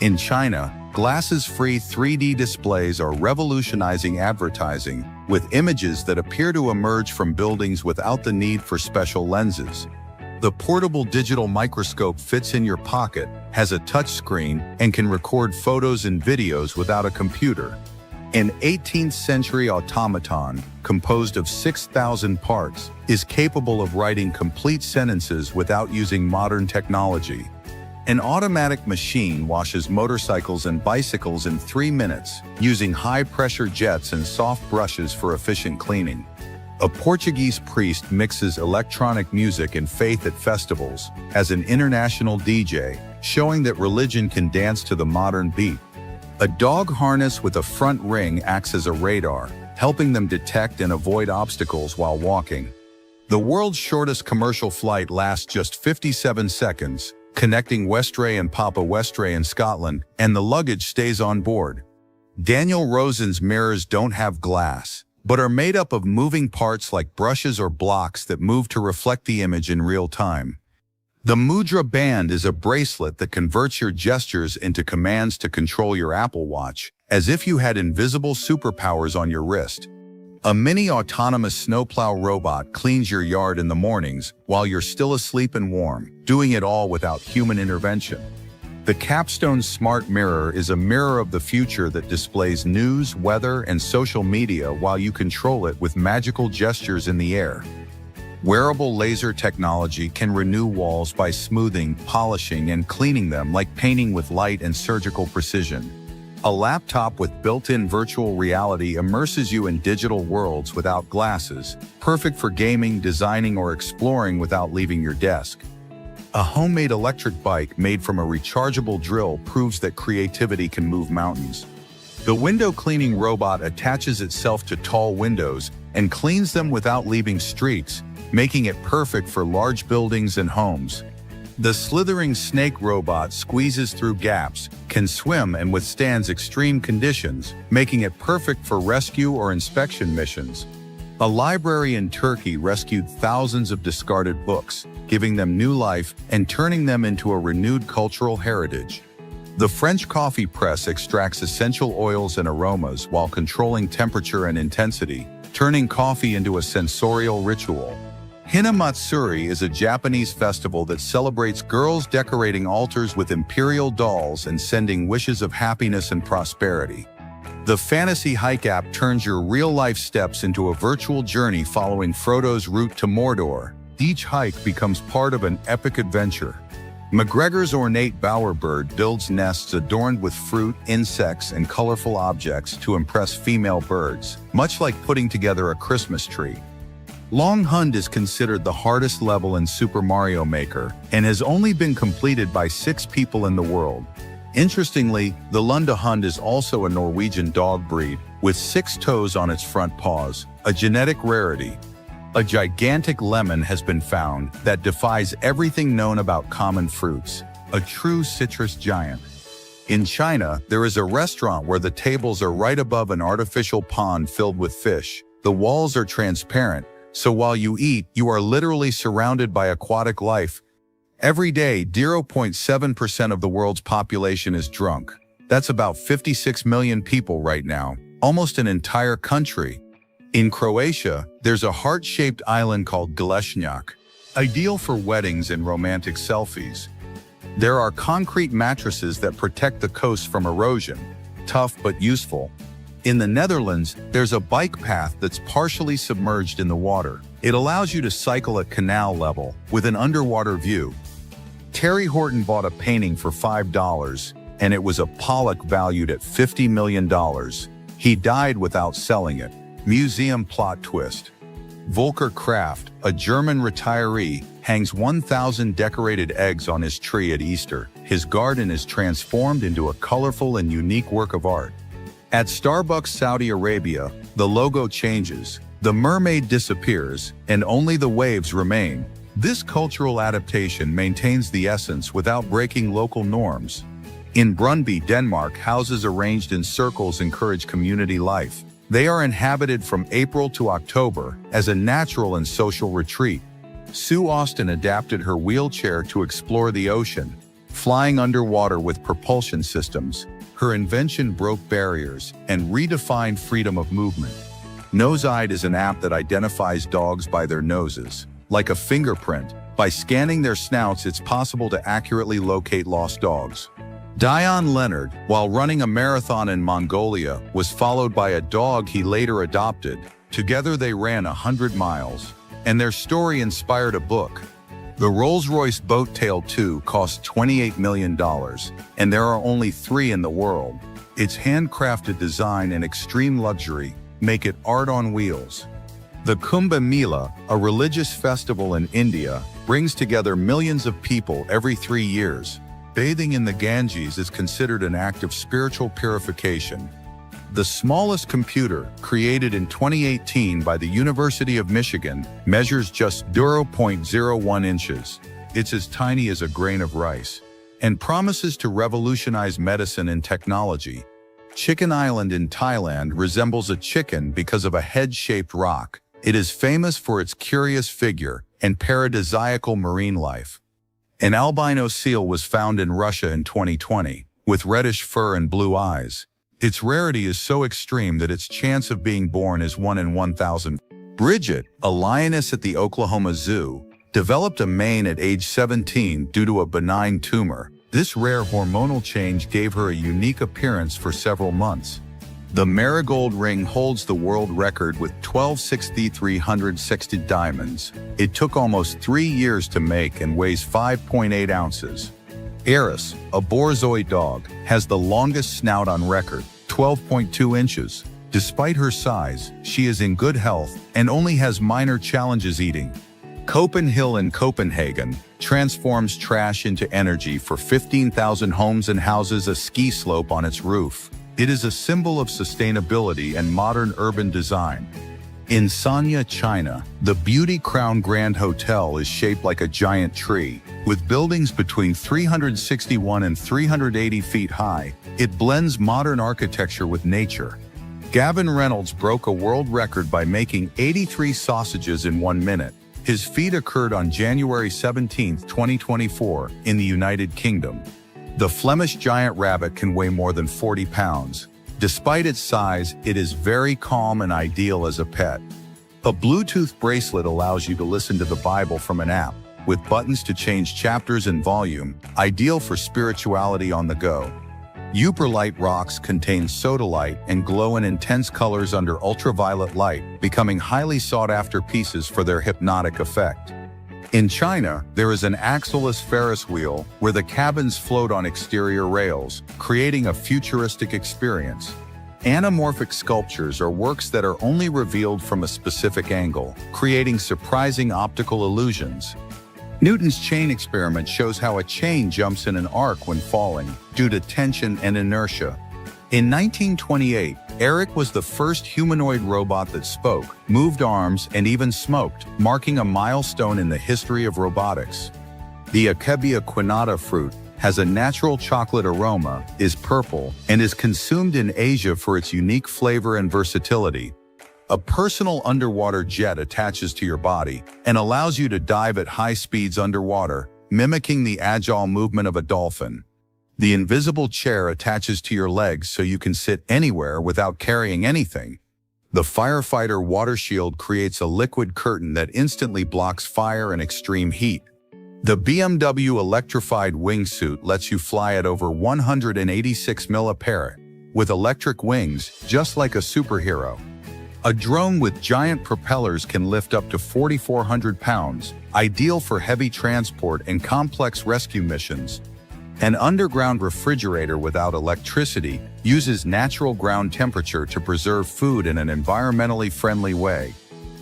Speaker 1: In China, glasses-free 3D displays are revolutionizing advertising, with images that appear to emerge from buildings without the need for special lenses. The portable digital microscope fits in your pocket, has a touchscreen, and can record photos and videos without a computer. An 18th century automaton, composed of 6,000 parts, is capable of writing complete sentences without using modern technology. An automatic machine washes motorcycles and bicycles in 3 minutes, using high-pressure jets and soft brushes for efficient cleaning. A Portuguese priest mixes electronic music and faith at festivals as an international DJ, showing that religion can dance to the modern beat. A dog harness with a front ring acts as a radar, helping them detect and avoid obstacles while walking. The world's shortest commercial flight lasts just 57 seconds, connecting Westray and Papa Westray in Scotland, and the luggage stays on board. Daniel Rosen's mirrors don't have glass, but are made up of moving parts like brushes or blocks that move to reflect the image in real time. The Mudra Band is a bracelet that converts your gestures into commands to control your Apple Watch, as if you had invisible superpowers on your wrist. A mini autonomous snowplow robot cleans your yard in the mornings while you're still asleep and warm, doing it all without human intervention. The Capstone Smart Mirror is a mirror of the future that displays news, weather, and social media while you control it with magical gestures in the air. Wearable laser technology can renew walls by smoothing, polishing, and cleaning them like painting with light and surgical precision. A laptop with built-in virtual reality immerses you in digital worlds without glasses, perfect for gaming, designing, or exploring without leaving your desk. A homemade electric bike made from a rechargeable drill proves that creativity can move mountains. The window cleaning robot attaches itself to tall windows and cleans them without leaving streaks, making it perfect for large buildings and homes. The slithering snake robot squeezes through gaps, can swim, and withstands extreme conditions, making it perfect for rescue or inspection missions. A library in Turkey rescued thousands of discarded books, giving them new life and turning them into a renewed cultural heritage. The French coffee press extracts essential oils and aromas while controlling temperature and intensity, turning coffee into a sensorial ritual. Hinamatsuri is a Japanese festival that celebrates girls decorating altars with imperial dolls and sending wishes of happiness and prosperity. The Fantasy Hike app turns your real-life steps into a virtual journey following Frodo's route to Mordor. Each hike becomes part of an epic adventure. McGregor's ornate bowerbird builds nests adorned with fruit, insects, and colorful objects to impress female birds, much like putting together a Christmas tree. Long Hund is considered the hardest level in Super Mario Maker and has only been completed by 6 people in the world. Interestingly, the Lunda Hund is also a Norwegian dog breed with 6 toes on its front paws, a genetic rarity. A gigantic lemon has been found that defies everything known about common fruits, a true citrus giant. In China, there is a restaurant where the tables are right above an artificial pond filled with fish. The walls are transparent, so while you eat, you are literally surrounded by aquatic life. Every day, 0.7% of the world's population is drunk. That's about 56 million people right now, almost an entire country. In Croatia, there's a heart-shaped island called Glešnjak, ideal for weddings and romantic selfies. There are concrete mattresses that protect the coast from erosion, tough but useful. In the Netherlands, there's a bike path that's partially submerged in the water. It allows you to cycle at canal level with an underwater view. Terry Horton bought a painting for $5, and it was a Pollock valued at $50 million. He died without selling it. Museum plot twist. Volker Kraft, a German retiree, hangs 1,000 decorated eggs on his tree at Easter. His garden is transformed into a colorful and unique work of art. At Starbucks Saudi Arabia, the logo changes, the mermaid disappears, and only the waves remain. This cultural adaptation maintains the essence without breaking local norms. In Brøndby, Denmark, houses arranged in circles encourage community life. They are inhabited from April to October as a natural and social retreat. Sue Austin adapted her wheelchair to explore the ocean, flying underwater with propulsion systems. Her invention broke barriers and redefined freedom of movement. Nose-Eyed is an app that identifies dogs by their noses, like a fingerprint. By scanning their snouts, it's possible to accurately locate lost dogs. Dion Leonard, while running a marathon in Mongolia, was followed by a dog he later adopted. Together they ran 100 miles, and their story inspired a book. The Rolls-Royce Boat Tail 2 cost $28 million, and there are only 3 in the world. Its handcrafted design and extreme luxury make it art on wheels. The Kumbh Mela, a religious festival in India, brings together millions of people every 3 years. Bathing in the Ganges is considered an act of spiritual purification. The smallest computer, created in 2018 by the University of Michigan, measures just 0.01 inches. It's as tiny as a grain of rice, and promises to revolutionize medicine and technology. Chicken Island in Thailand resembles a chicken because of a head-shaped rock. It is famous for its curious figure and paradisiacal marine life. An albino seal was found in Russia in 2020, with reddish fur and blue eyes. Its rarity is so extreme that its chance of being born is 1 in 1,000. Bridget, a lioness at the Oklahoma Zoo, developed a mane at age 17 due to a benign tumor. This rare hormonal change gave her a unique appearance for several months. The marigold ring holds the world record with 12,360 diamonds. It took almost 3 years to make and weighs 5.8 ounces. Eris, a borzoi dog, has the longest snout on record, 12.2 inches. Despite her size, she is in good health and only has minor challenges eating. Copenhill in Copenhagen transforms trash into energy for 15,000 homes and houses a ski slope on its roof. It is a symbol of sustainability and modern urban design. In Sanya, China, the Beauty Crown Grand Hotel is shaped like a giant tree. With buildings between 361 and 380 feet high, it blends modern architecture with nature. Gavin Reynolds broke a world record by making 83 sausages in 1 minute. His feat occurred on January 17, 2024, in the United Kingdom. The Flemish giant rabbit can weigh more than 40 pounds. Despite its size, it is very calm and ideal as a pet. A Bluetooth bracelet allows you to listen to the Bible from an app, with buttons to change chapters and volume, ideal for spirituality on the go. Uperlite rocks contain sodalite and glow in intense colors under ultraviolet light, becoming highly sought-after pieces for their hypnotic effect. In China, there is an axle-less Ferris wheel where the cabins float on exterior rails, creating a futuristic experience. Anamorphic sculptures are works that are only revealed from a specific angle, creating surprising optical illusions. Newton's chain experiment shows how a chain jumps in an arc when falling, due to tension and inertia. In 1928, Eric was the first humanoid robot that spoke, moved arms, and even smoked, marking a milestone in the history of robotics. The Akebia quinata fruit has a natural chocolate aroma, is purple, and is consumed in Asia for its unique flavor and versatility. A personal underwater jet attaches to your body and allows you to dive at high speeds underwater, mimicking the agile movement of a dolphin. The invisible chair attaches to your legs so you can sit anywhere without carrying anything. The firefighter water shield creates a liquid curtain that instantly blocks fire and extreme heat. The BMW electrified wingsuit lets you fly at over 186 mph, with electric wings, just like a superhero. A drone with giant propellers can lift up to 4,400 pounds, ideal for heavy transport and complex rescue missions. An underground refrigerator without electricity uses natural ground temperature to preserve food in an environmentally friendly way.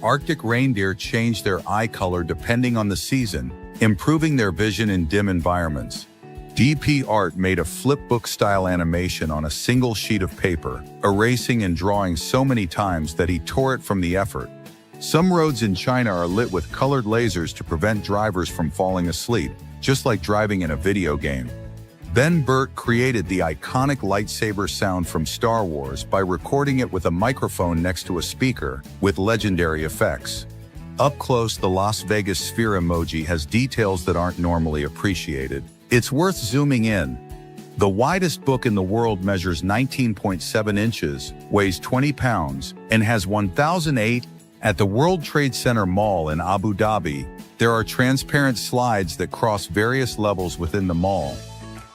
Speaker 1: Arctic reindeer change their eye color depending on the season, improving their vision in dim environments. DP Art made a flipbook-style animation on a single sheet of paper, erasing and drawing so many times that he tore it from the effort. Some roads in China are lit with colored lasers to prevent drivers from falling asleep, just like driving in a video game. Ben Burtt created the iconic lightsaber sound from Star Wars by recording it with a microphone next to a speaker, with legendary effects. Up close, the Las Vegas sphere emoji has details that aren't normally appreciated. It's worth zooming in. The widest book in the world measures 19.7 inches, weighs 20 pounds, and has 1,008. At the World Trade Center Mall in Abu Dhabi, there are transparent slides that cross various levels within the mall.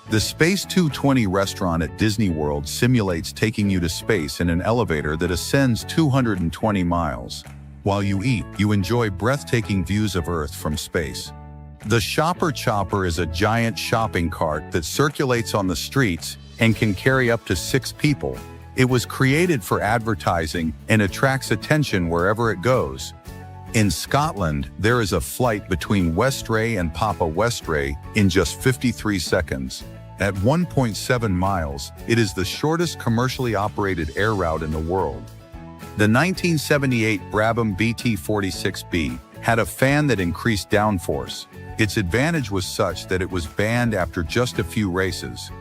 Speaker 1: The Space 220 restaurant at Disney World simulates taking you to space in an elevator that ascends 220 miles. While you eat, you enjoy breathtaking views of Earth from space. The Shopper Chopper is a giant shopping cart that circulates on the streets and can carry up to 6 people. It was created for advertising and attracts attention wherever it goes. In Scotland, there is a flight between Westray and Papa Westray in just 53 seconds. At 1.7 miles, it is the shortest commercially operated air route in the world. The 1978 Brabham BT-46B had a fan that increased downforce. Its advantage was such that it was banned after just a few races.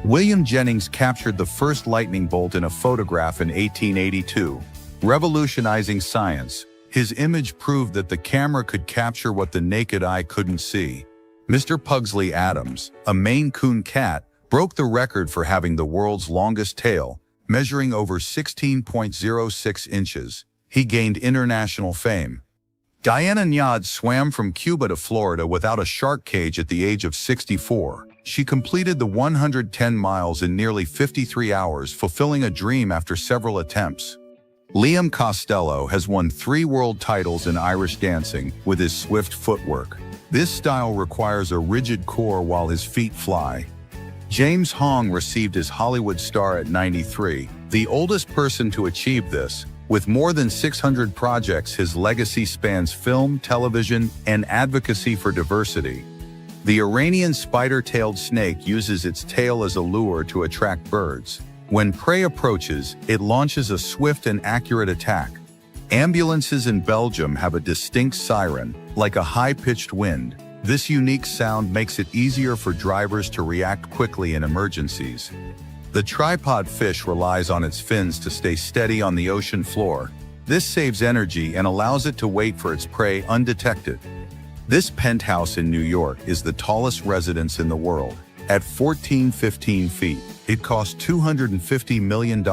Speaker 1: William Jennings captured the first lightning bolt in a photograph in 1882. Revolutionizing science, his image proved that the camera could capture what the naked eye couldn't see. Mr. Pugsley Adams, a Maine Coon cat, broke the record for having the world's longest tail, measuring over 16.06 inches. He gained international fame. Diana Nyad swam from Cuba to Florida without a shark cage at the age of 64. She completed the 110 miles in nearly 53 hours, fulfilling a dream after several attempts. Liam Costello has won 3 world titles in Irish dancing with his swift footwork. This style requires a rigid core while his feet fly. James Hong received his Hollywood star at 93, the oldest person to achieve this. With more than 600 projects, his legacy spans film, television, and advocacy for diversity. The Iranian spider-tailed snake uses its tail as a lure to attract birds. When prey approaches, it launches a swift and accurate attack. Ambulances in Belgium have a distinct siren, like a high-pitched wind. This unique sound makes it easier for drivers to react quickly in emergencies. The tripod fish relies on its fins to stay steady on the ocean floor. This saves energy and allows it to wait for its prey undetected. This penthouse in New York is the tallest residence in the world. At 1415 feet, it costs $250 million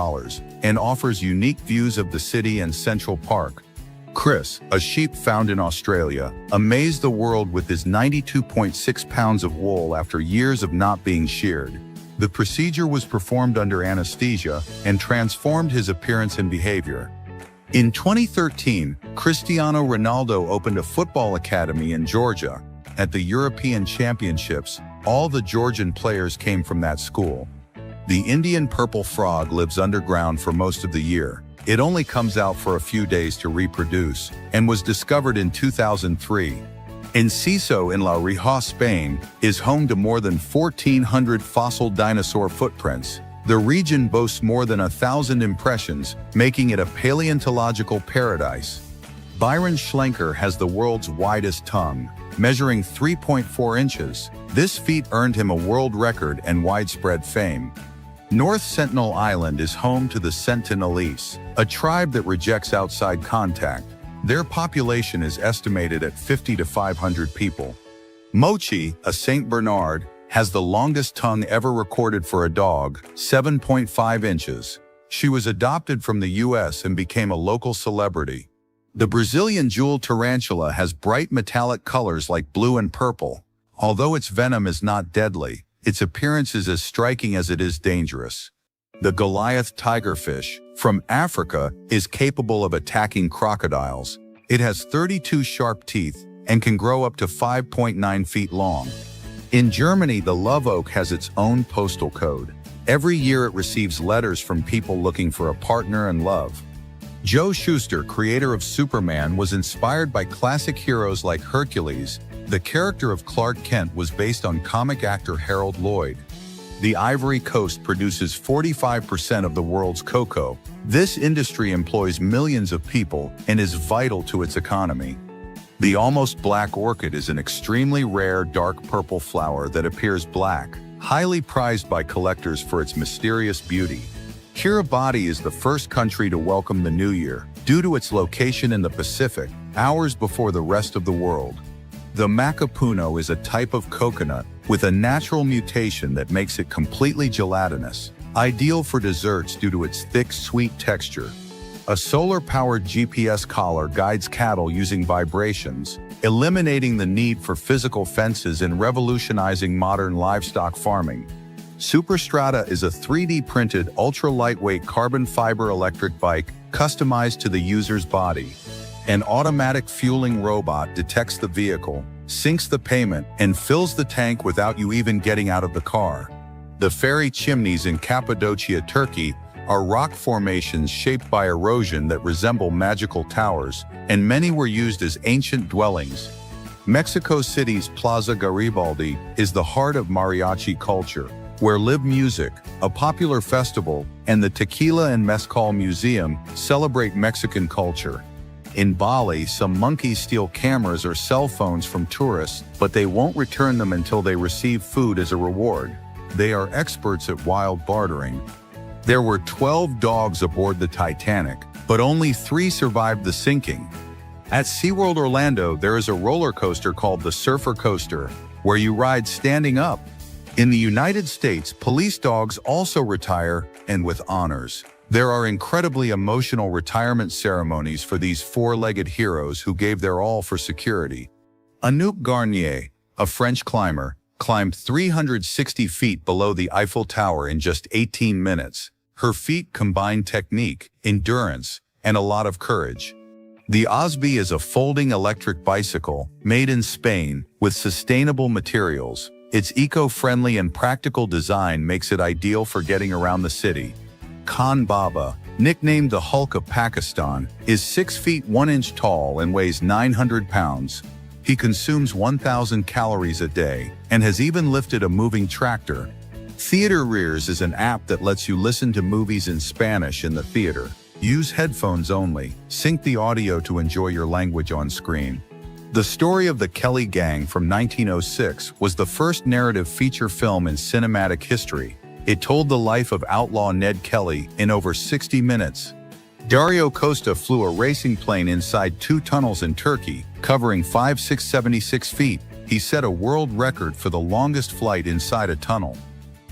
Speaker 1: and offers unique views of the city and Central Park. Chris, a sheep found in Australia, amazed the world with his 92.6 pounds of wool after years of not being sheared. The procedure was performed under anesthesia and transformed his appearance and behavior. In 2013, Cristiano Ronaldo opened a football academy in Georgia. At the European Championships, all the Georgian players came from that school. The Indian purple frog lives underground for most of the year. It only comes out for a few days to reproduce, and was discovered in 2003. Enciso in La Rioja, Spain, is home to more than 1,400 fossil dinosaur footprints. The region boasts more than 1,000 impressions, making it a paleontological paradise. Byron Schlenker has the world's widest tongue, measuring 3.4 inches. This feat earned him a world record and widespread fame. North Sentinel Island is home to the Sentinelese, a tribe that rejects outside contact. Their population is estimated at 50 to 500 people. Mochi, a Saint Bernard, has the longest tongue ever recorded for a dog, 7.5 inches. She was adopted from the US and became a local celebrity. The Brazilian jewel tarantula has bright metallic colors like blue and purple. Although its venom is not deadly, its appearance is as striking as it is dangerous. The Goliath tigerfish, from Africa, is capable of attacking crocodiles. It has 32 sharp teeth and can grow up to 5.9 feet long. In Germany, the love oak has its own postal code. Every year it receives letters from people looking for a partner and love. Joe Shuster, creator of Superman, was inspired by classic heroes like Hercules. The character of Clark Kent was based on comic actor Harold Lloyd. The Ivory Coast produces 45% of the world's cocoa. This industry employs millions of people and is vital to its economy. The almost black orchid is an extremely rare dark purple flower that appears black, highly prized by collectors for its mysterious beauty. Kiribati is the first country to welcome the new year, due to its location in the Pacific, hours before the rest of the world. The macapuno is a type of coconut with a natural mutation that makes it completely gelatinous, ideal for desserts due to its thick, sweet texture. A solar-powered GPS collar guides cattle using vibrations, eliminating the need for physical fences and revolutionizing modern livestock farming. Superstrata is a 3D-printed, ultra-lightweight carbon fiber electric bike customized to the user's body. An automatic fueling robot detects the vehicle, syncs the payment, and fills the tank without you even getting out of the car. The fairy chimneys in Cappadocia, Turkey, are rock formations shaped by erosion that resemble magical towers, and many were used as ancient dwellings. Mexico City's Plaza Garibaldi is the heart of mariachi culture. where live music, a popular festival, and the Tequila and Mezcal Museum celebrate Mexican culture. In Bali, some monkeys steal cameras or cell phones from tourists, but they won't return them until they receive food as a reward. They are experts at wild bartering. There were 12 dogs aboard the Titanic, but only 3 survived the sinking. At SeaWorld Orlando, there is a roller coaster called the Surfer Coaster, where you ride standing up. In the United States, police dogs also retire, and with honors. There are incredibly emotional retirement ceremonies for these 4-legged heroes who gave their all for security. Anouk Garnier, a French climber, climbed 360 feet below the Eiffel Tower in just 18 minutes. Her feat combined technique, endurance, and a lot of courage. The Osby is a folding electric bicycle made in Spain with sustainable materials. Its eco-friendly and practical design makes it ideal for getting around the city. Khan Baba, nicknamed the Hulk of Pakistan, is 6 feet 1 inch tall and weighs 900 pounds. He consumes 1,000 calories a day and has even lifted a moving tractor. Theater Rears is an app that lets you listen to movies in Spanish in the theater. Use headphones only. Sync the audio to enjoy your language on screen. The Story of the Kelly Gang from 1906 was the first narrative feature film in cinematic history. It told the life of outlaw Ned Kelly in over 60 minutes. Dario Costa flew a racing plane inside 2 tunnels in Turkey, covering 5,676 feet. He set a world record for the longest flight inside a tunnel.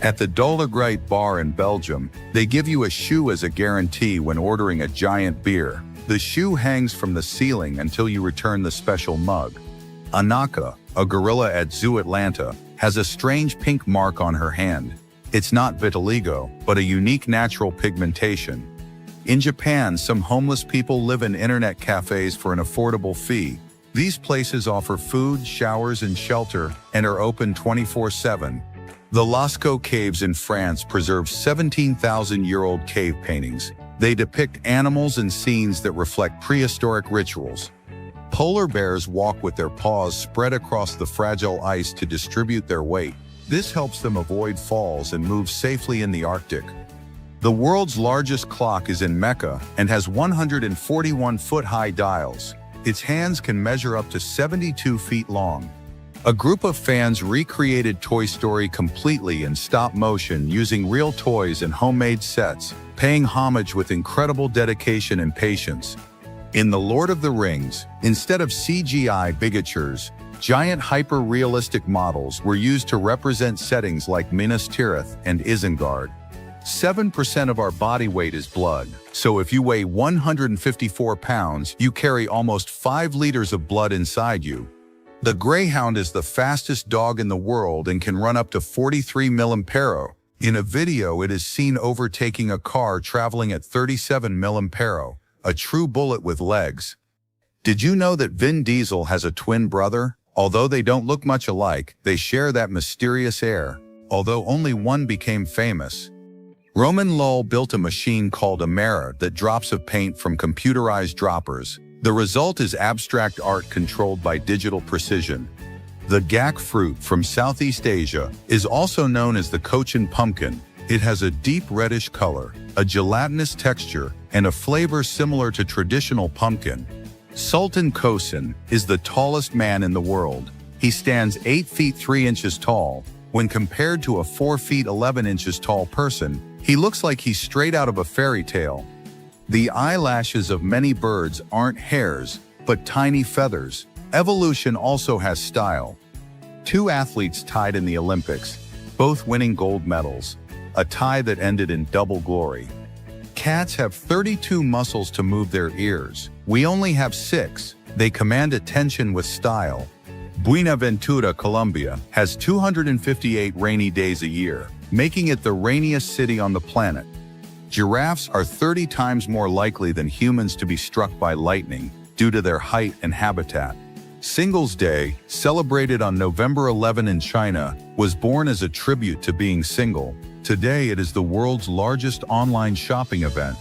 Speaker 1: At the Dolegriet bar in Belgium, they give you a shoe as a guarantee when ordering a giant beer. The shoe hangs from the ceiling until you return the special mug. Anaka, a gorilla at Zoo Atlanta, has a strange pink mark on her hand. It's not vitiligo, but a unique natural pigmentation. In Japan, some homeless people live in internet cafes for an affordable fee. These places offer food, showers, and shelter, and are open 24/7. The Lascaux Caves in France preserve 17,000-year-old cave paintings. They depict animals and scenes that reflect prehistoric rituals. Polar bears walk with their paws spread across the fragile ice to distribute their weight. This helps them avoid falls and move safely in the Arctic. The world's largest clock is in Mecca and has 141-foot-high dials. Its hands can measure up to 72 feet long. A group of fans recreated Toy Story completely in stop motion using real toys and homemade sets, paying homage with incredible dedication and patience. In The Lord of the Rings, instead of CGI bigatures, giant hyper-realistic models were used to represent settings like Minas Tirith and Isengard. 7% of our body weight is blood, so if you weigh 154 pounds, you carry almost 5 liters of blood inside you. The greyhound is the fastest dog in the world and can run up to 43 mph. In a video, it is seen overtaking a car traveling at 37 mph, a true bullet with legs. Did you know that Vin Diesel has a twin brother? Although they don't look much alike, they share that mysterious air, although only one became famous. Roman Lull built a machine called a mirror that drops of paint from computerized droppers. The result is abstract art controlled by digital precision. The gak fruit from Southeast Asia is also known as the Cochin pumpkin. It has a deep reddish color, a gelatinous texture, and a flavor similar to traditional pumpkin. Sultan Kosin is the tallest man in the world. He stands 8 feet 3 inches tall. When compared to a 4 feet 11 inches tall person, he looks like he's straight out of a fairy tale. The eyelashes of many birds aren't hairs, but tiny feathers. Evolution also has style. 2 athletes tied in the Olympics, both winning gold medals, a tie that ended in double glory. Cats have 32 muscles to move their ears. We only have 6. They command attention with style. Buenaventura, Colombia, has 258 rainy days a year, making it the rainiest city on the planet. Giraffes are 30 times more likely than humans to be struck by lightning due to their height and habitat. Singles Day, celebrated on November 11 in China, was born as a tribute to being single. Today it is the world's largest online shopping event.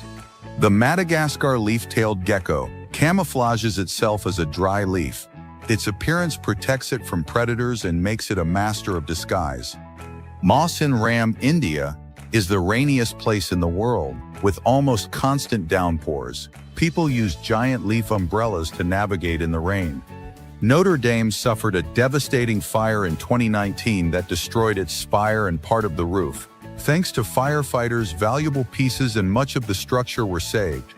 Speaker 1: The Madagascar leaf-tailed gecko camouflages itself as a dry leaf. Its appearance protects it from predators and makes it a master of disguise. Mawson Ram, India, is the rainiest place in the world, with almost constant downpours. People use giant leaf umbrellas to navigate in the rain. Notre Dame suffered a devastating fire in 2019 that destroyed its spire and part of the roof. Thanks to firefighters, valuable pieces and much of the structure were saved.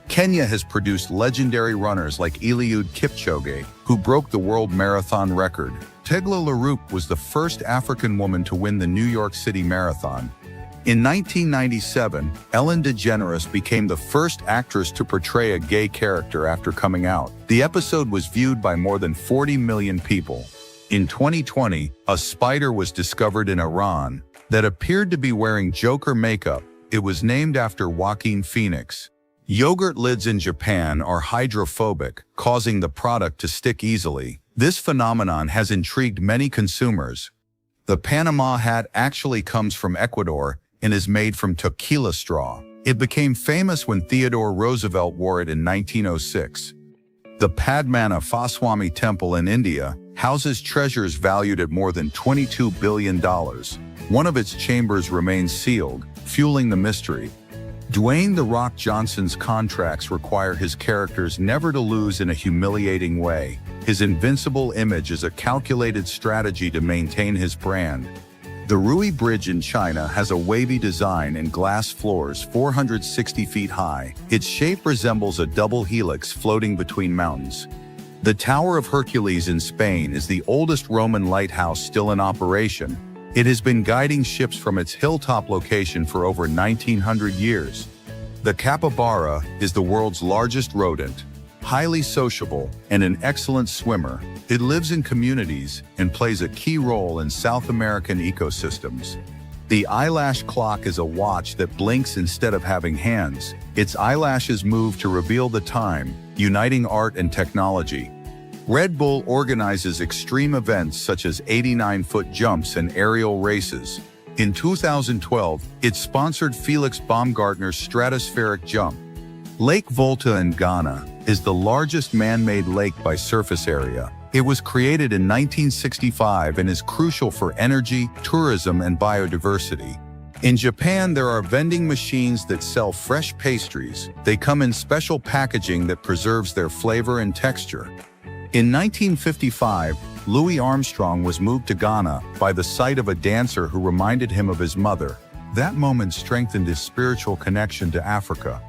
Speaker 1: Kenya has produced legendary runners like Eliud Kipchoge, who broke the world marathon record. Tegla LaRoupe was the first African woman to win the New York City Marathon. In 1997, Ellen DeGeneres became the first actress to portray a gay character after coming out. The episode was viewed by more than 40 million people. In 2020, a spider was discovered in Iran that appeared to be wearing Joker makeup. It was named after Joaquin Phoenix. Yogurt lids in Japan are hydrophobic, causing the product to stick easily. This phenomenon has intrigued many consumers. The Panama hat actually comes from Ecuador and is made from tequila straw. It became famous when Theodore Roosevelt wore it in 1906. The Padmanabhaswamy Temple in India houses treasures valued at more than $22 billion. One of its chambers remains sealed, fueling the mystery. Dwayne "The Rock" Johnson's contracts require his characters never to lose in a humiliating way. His invincible image is a calculated strategy to maintain his brand. The Rui Bridge in China has a wavy design and glass floors 460 feet high. Its shape resembles a double helix floating between mountains. The Tower of Hercules in Spain is the oldest Roman lighthouse still in operation. It has been guiding ships from its hilltop location for over 1900 years. The capybara is the world's largest rodent. Highly sociable and an excellent swimmer, it lives in communities and plays a key role in South American ecosystems. The eyelash clock is a watch that blinks instead of having hands. Its eyelashes move to reveal the time, uniting art and technology. Red Bull organizes extreme events such as 89-foot jumps and aerial races. In 2012, it sponsored Felix Baumgartner's stratospheric jump. Lake Volta in Ghana is the largest man-made lake by surface area. It was created in 1965 and is crucial for energy, tourism, and biodiversity. In Japan, there are vending machines that sell fresh pastries. They come in special packaging that preserves their flavor and texture. In 1955, Louis Armstrong was moved to Ghana by the sight of a dancer who reminded him of his mother. That moment strengthened his spiritual connection to Africa.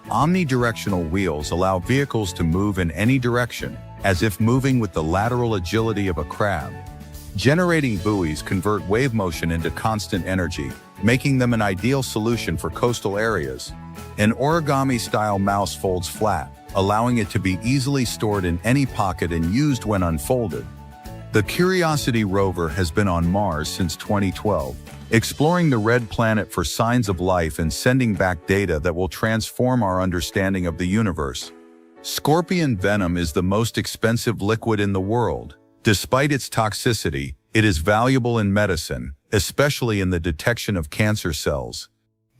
Speaker 1: Omnidirectional wheels allow vehicles to move in any direction, as if moving with the lateral agility of a crab. Generating buoys convert wave motion into constant energy, making them an ideal solution for coastal areas. An origami-style mouse folds flat, allowing it to be easily stored in any pocket and used when unfolded. The Curiosity rover has been on Mars since 2012, exploring the red planet for signs of life and sending back data that will transform our understanding of the universe. Scorpion venom is the most expensive liquid in the world. Despite its toxicity, it is valuable in medicine, especially in the detection of cancer cells.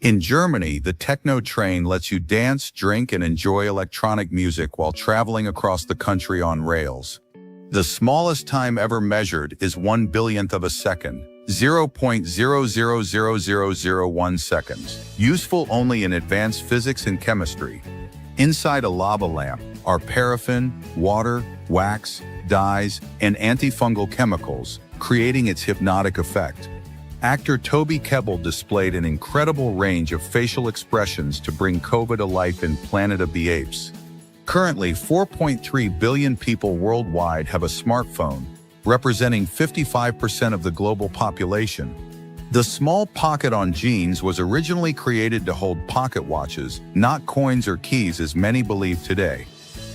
Speaker 1: In Germany, the Techno train lets you dance, drink, and enjoy electronic music while traveling across the country on rails. The smallest time ever measured is 1/billionth of a second, 0.000001 seconds, useful only in advanced physics and chemistry. Inside a lava lamp are paraffin, water, wax, dyes, and antifungal chemicals, creating its hypnotic effect. Actor Toby Kebbell displayed an incredible range of facial expressions to bring COVID to life in Planet of the Apes. Currently, 4.3 billion people worldwide have a smartphone, representing 55% of the global population. The small pocket on jeans was originally created to hold pocket watches, not coins or keys as many believe today.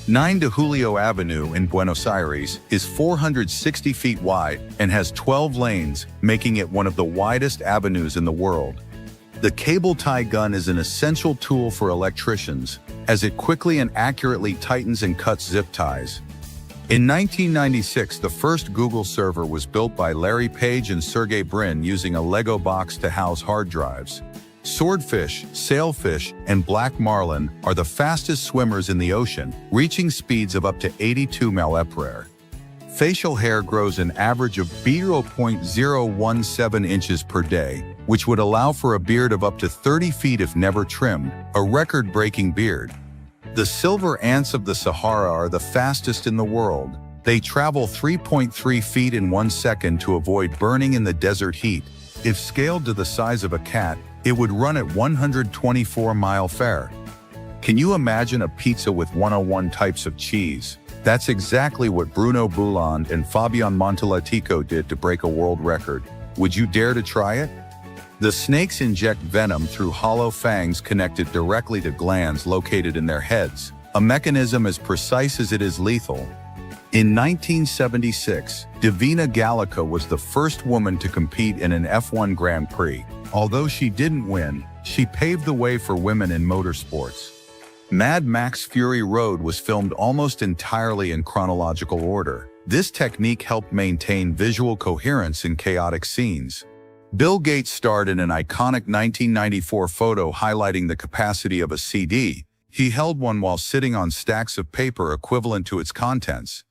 Speaker 1: 9 de Julio Avenue in Buenos Aires is 460 feet wide and has 12 lanes, making it one of the widest avenues in the world. The cable tie gun is an essential tool for electricians, as it quickly and accurately tightens and cuts zip ties. In 1996, the first Google server was built by Larry Page and Sergey Brin using a Lego box to house hard drives. Swordfish, sailfish, and black marlin are the fastest swimmers in the ocean, reaching speeds of up to 82 mph. Facial hair grows an average of 0.017 inches per day, which would allow for a beard of up to 30 feet if never trimmed, a record-breaking beard. The silver ants of the Sahara are the fastest in the world. They travel 3.3 feet in 1 second to avoid burning in the desert heat. If scaled to the size of a cat, it would run at 124-mile-per-hour. Can you imagine a pizza with 101 types of cheese? That's exactly what Bruno Bouland and Fabian Monteletico did to break a world record. Would you dare to try it? The snakes inject venom through hollow fangs connected directly to glands located in their heads, a mechanism as precise as it is lethal. In 1976, Davina Gallica was the first woman to compete in an F1 Grand Prix. Although she didn't win, she paved the way for women in motorsports. Mad Max Fury Road was filmed almost entirely in chronological order. This technique helped maintain visual coherence in chaotic scenes. Bill Gates starred in an iconic 1994 photo highlighting the capacity of a CD. He held one while sitting on stacks of paper equivalent to its contents.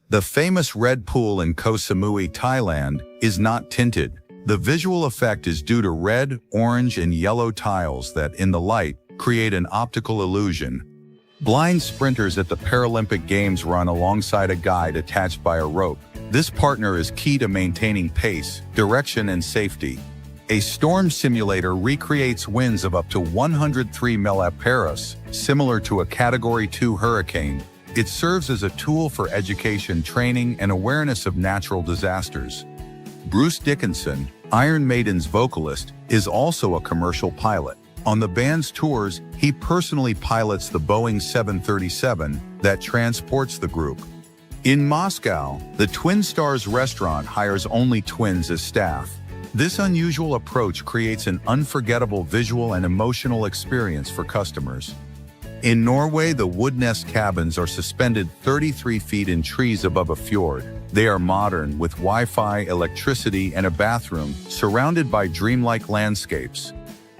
Speaker 1: The famous red pool in Koh Samui, Thailand, is not tinted. The visual effect is due to red, orange, and yellow tiles that, in the light, create an optical illusion. Blind sprinters at the Paralympic Games run alongside a guide attached by a rope. This partner is key to maintaining pace, direction, and safety. A storm simulator recreates winds of up to 103 mph, similar to a Category 2 hurricane. It serves as a tool for education, training, and awareness of natural disasters. Bruce Dickinson, Iron Maiden's vocalist, is also a commercial pilot. On the band's tours, he personally pilots the Boeing 737 that transports the group. In Moscow, the Twin Stars restaurant hires only twins as staff. This unusual approach creates an unforgettable visual and emotional experience for customers. In Norway, the Woodnest cabins are suspended 33 feet in trees above a fjord. They are modern, with Wi-Fi, electricity, and a bathroom, surrounded by dreamlike landscapes.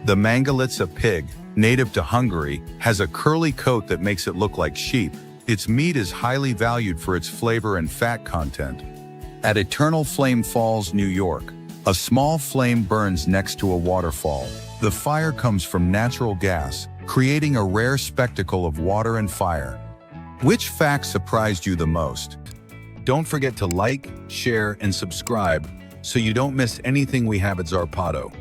Speaker 1: The Mangalitsa pig, native to Hungary, has a curly coat that makes it look like sheep. Its meat is highly valued for its flavor and fat content. At Eternal Flame Falls, New York, a small flame burns next to a waterfall. The fire comes from natural gas, creating a rare spectacle of water and fire. Which fact surprised you the most? Don't forget to like, share, and subscribe so you don't miss anything we have at Zarpado.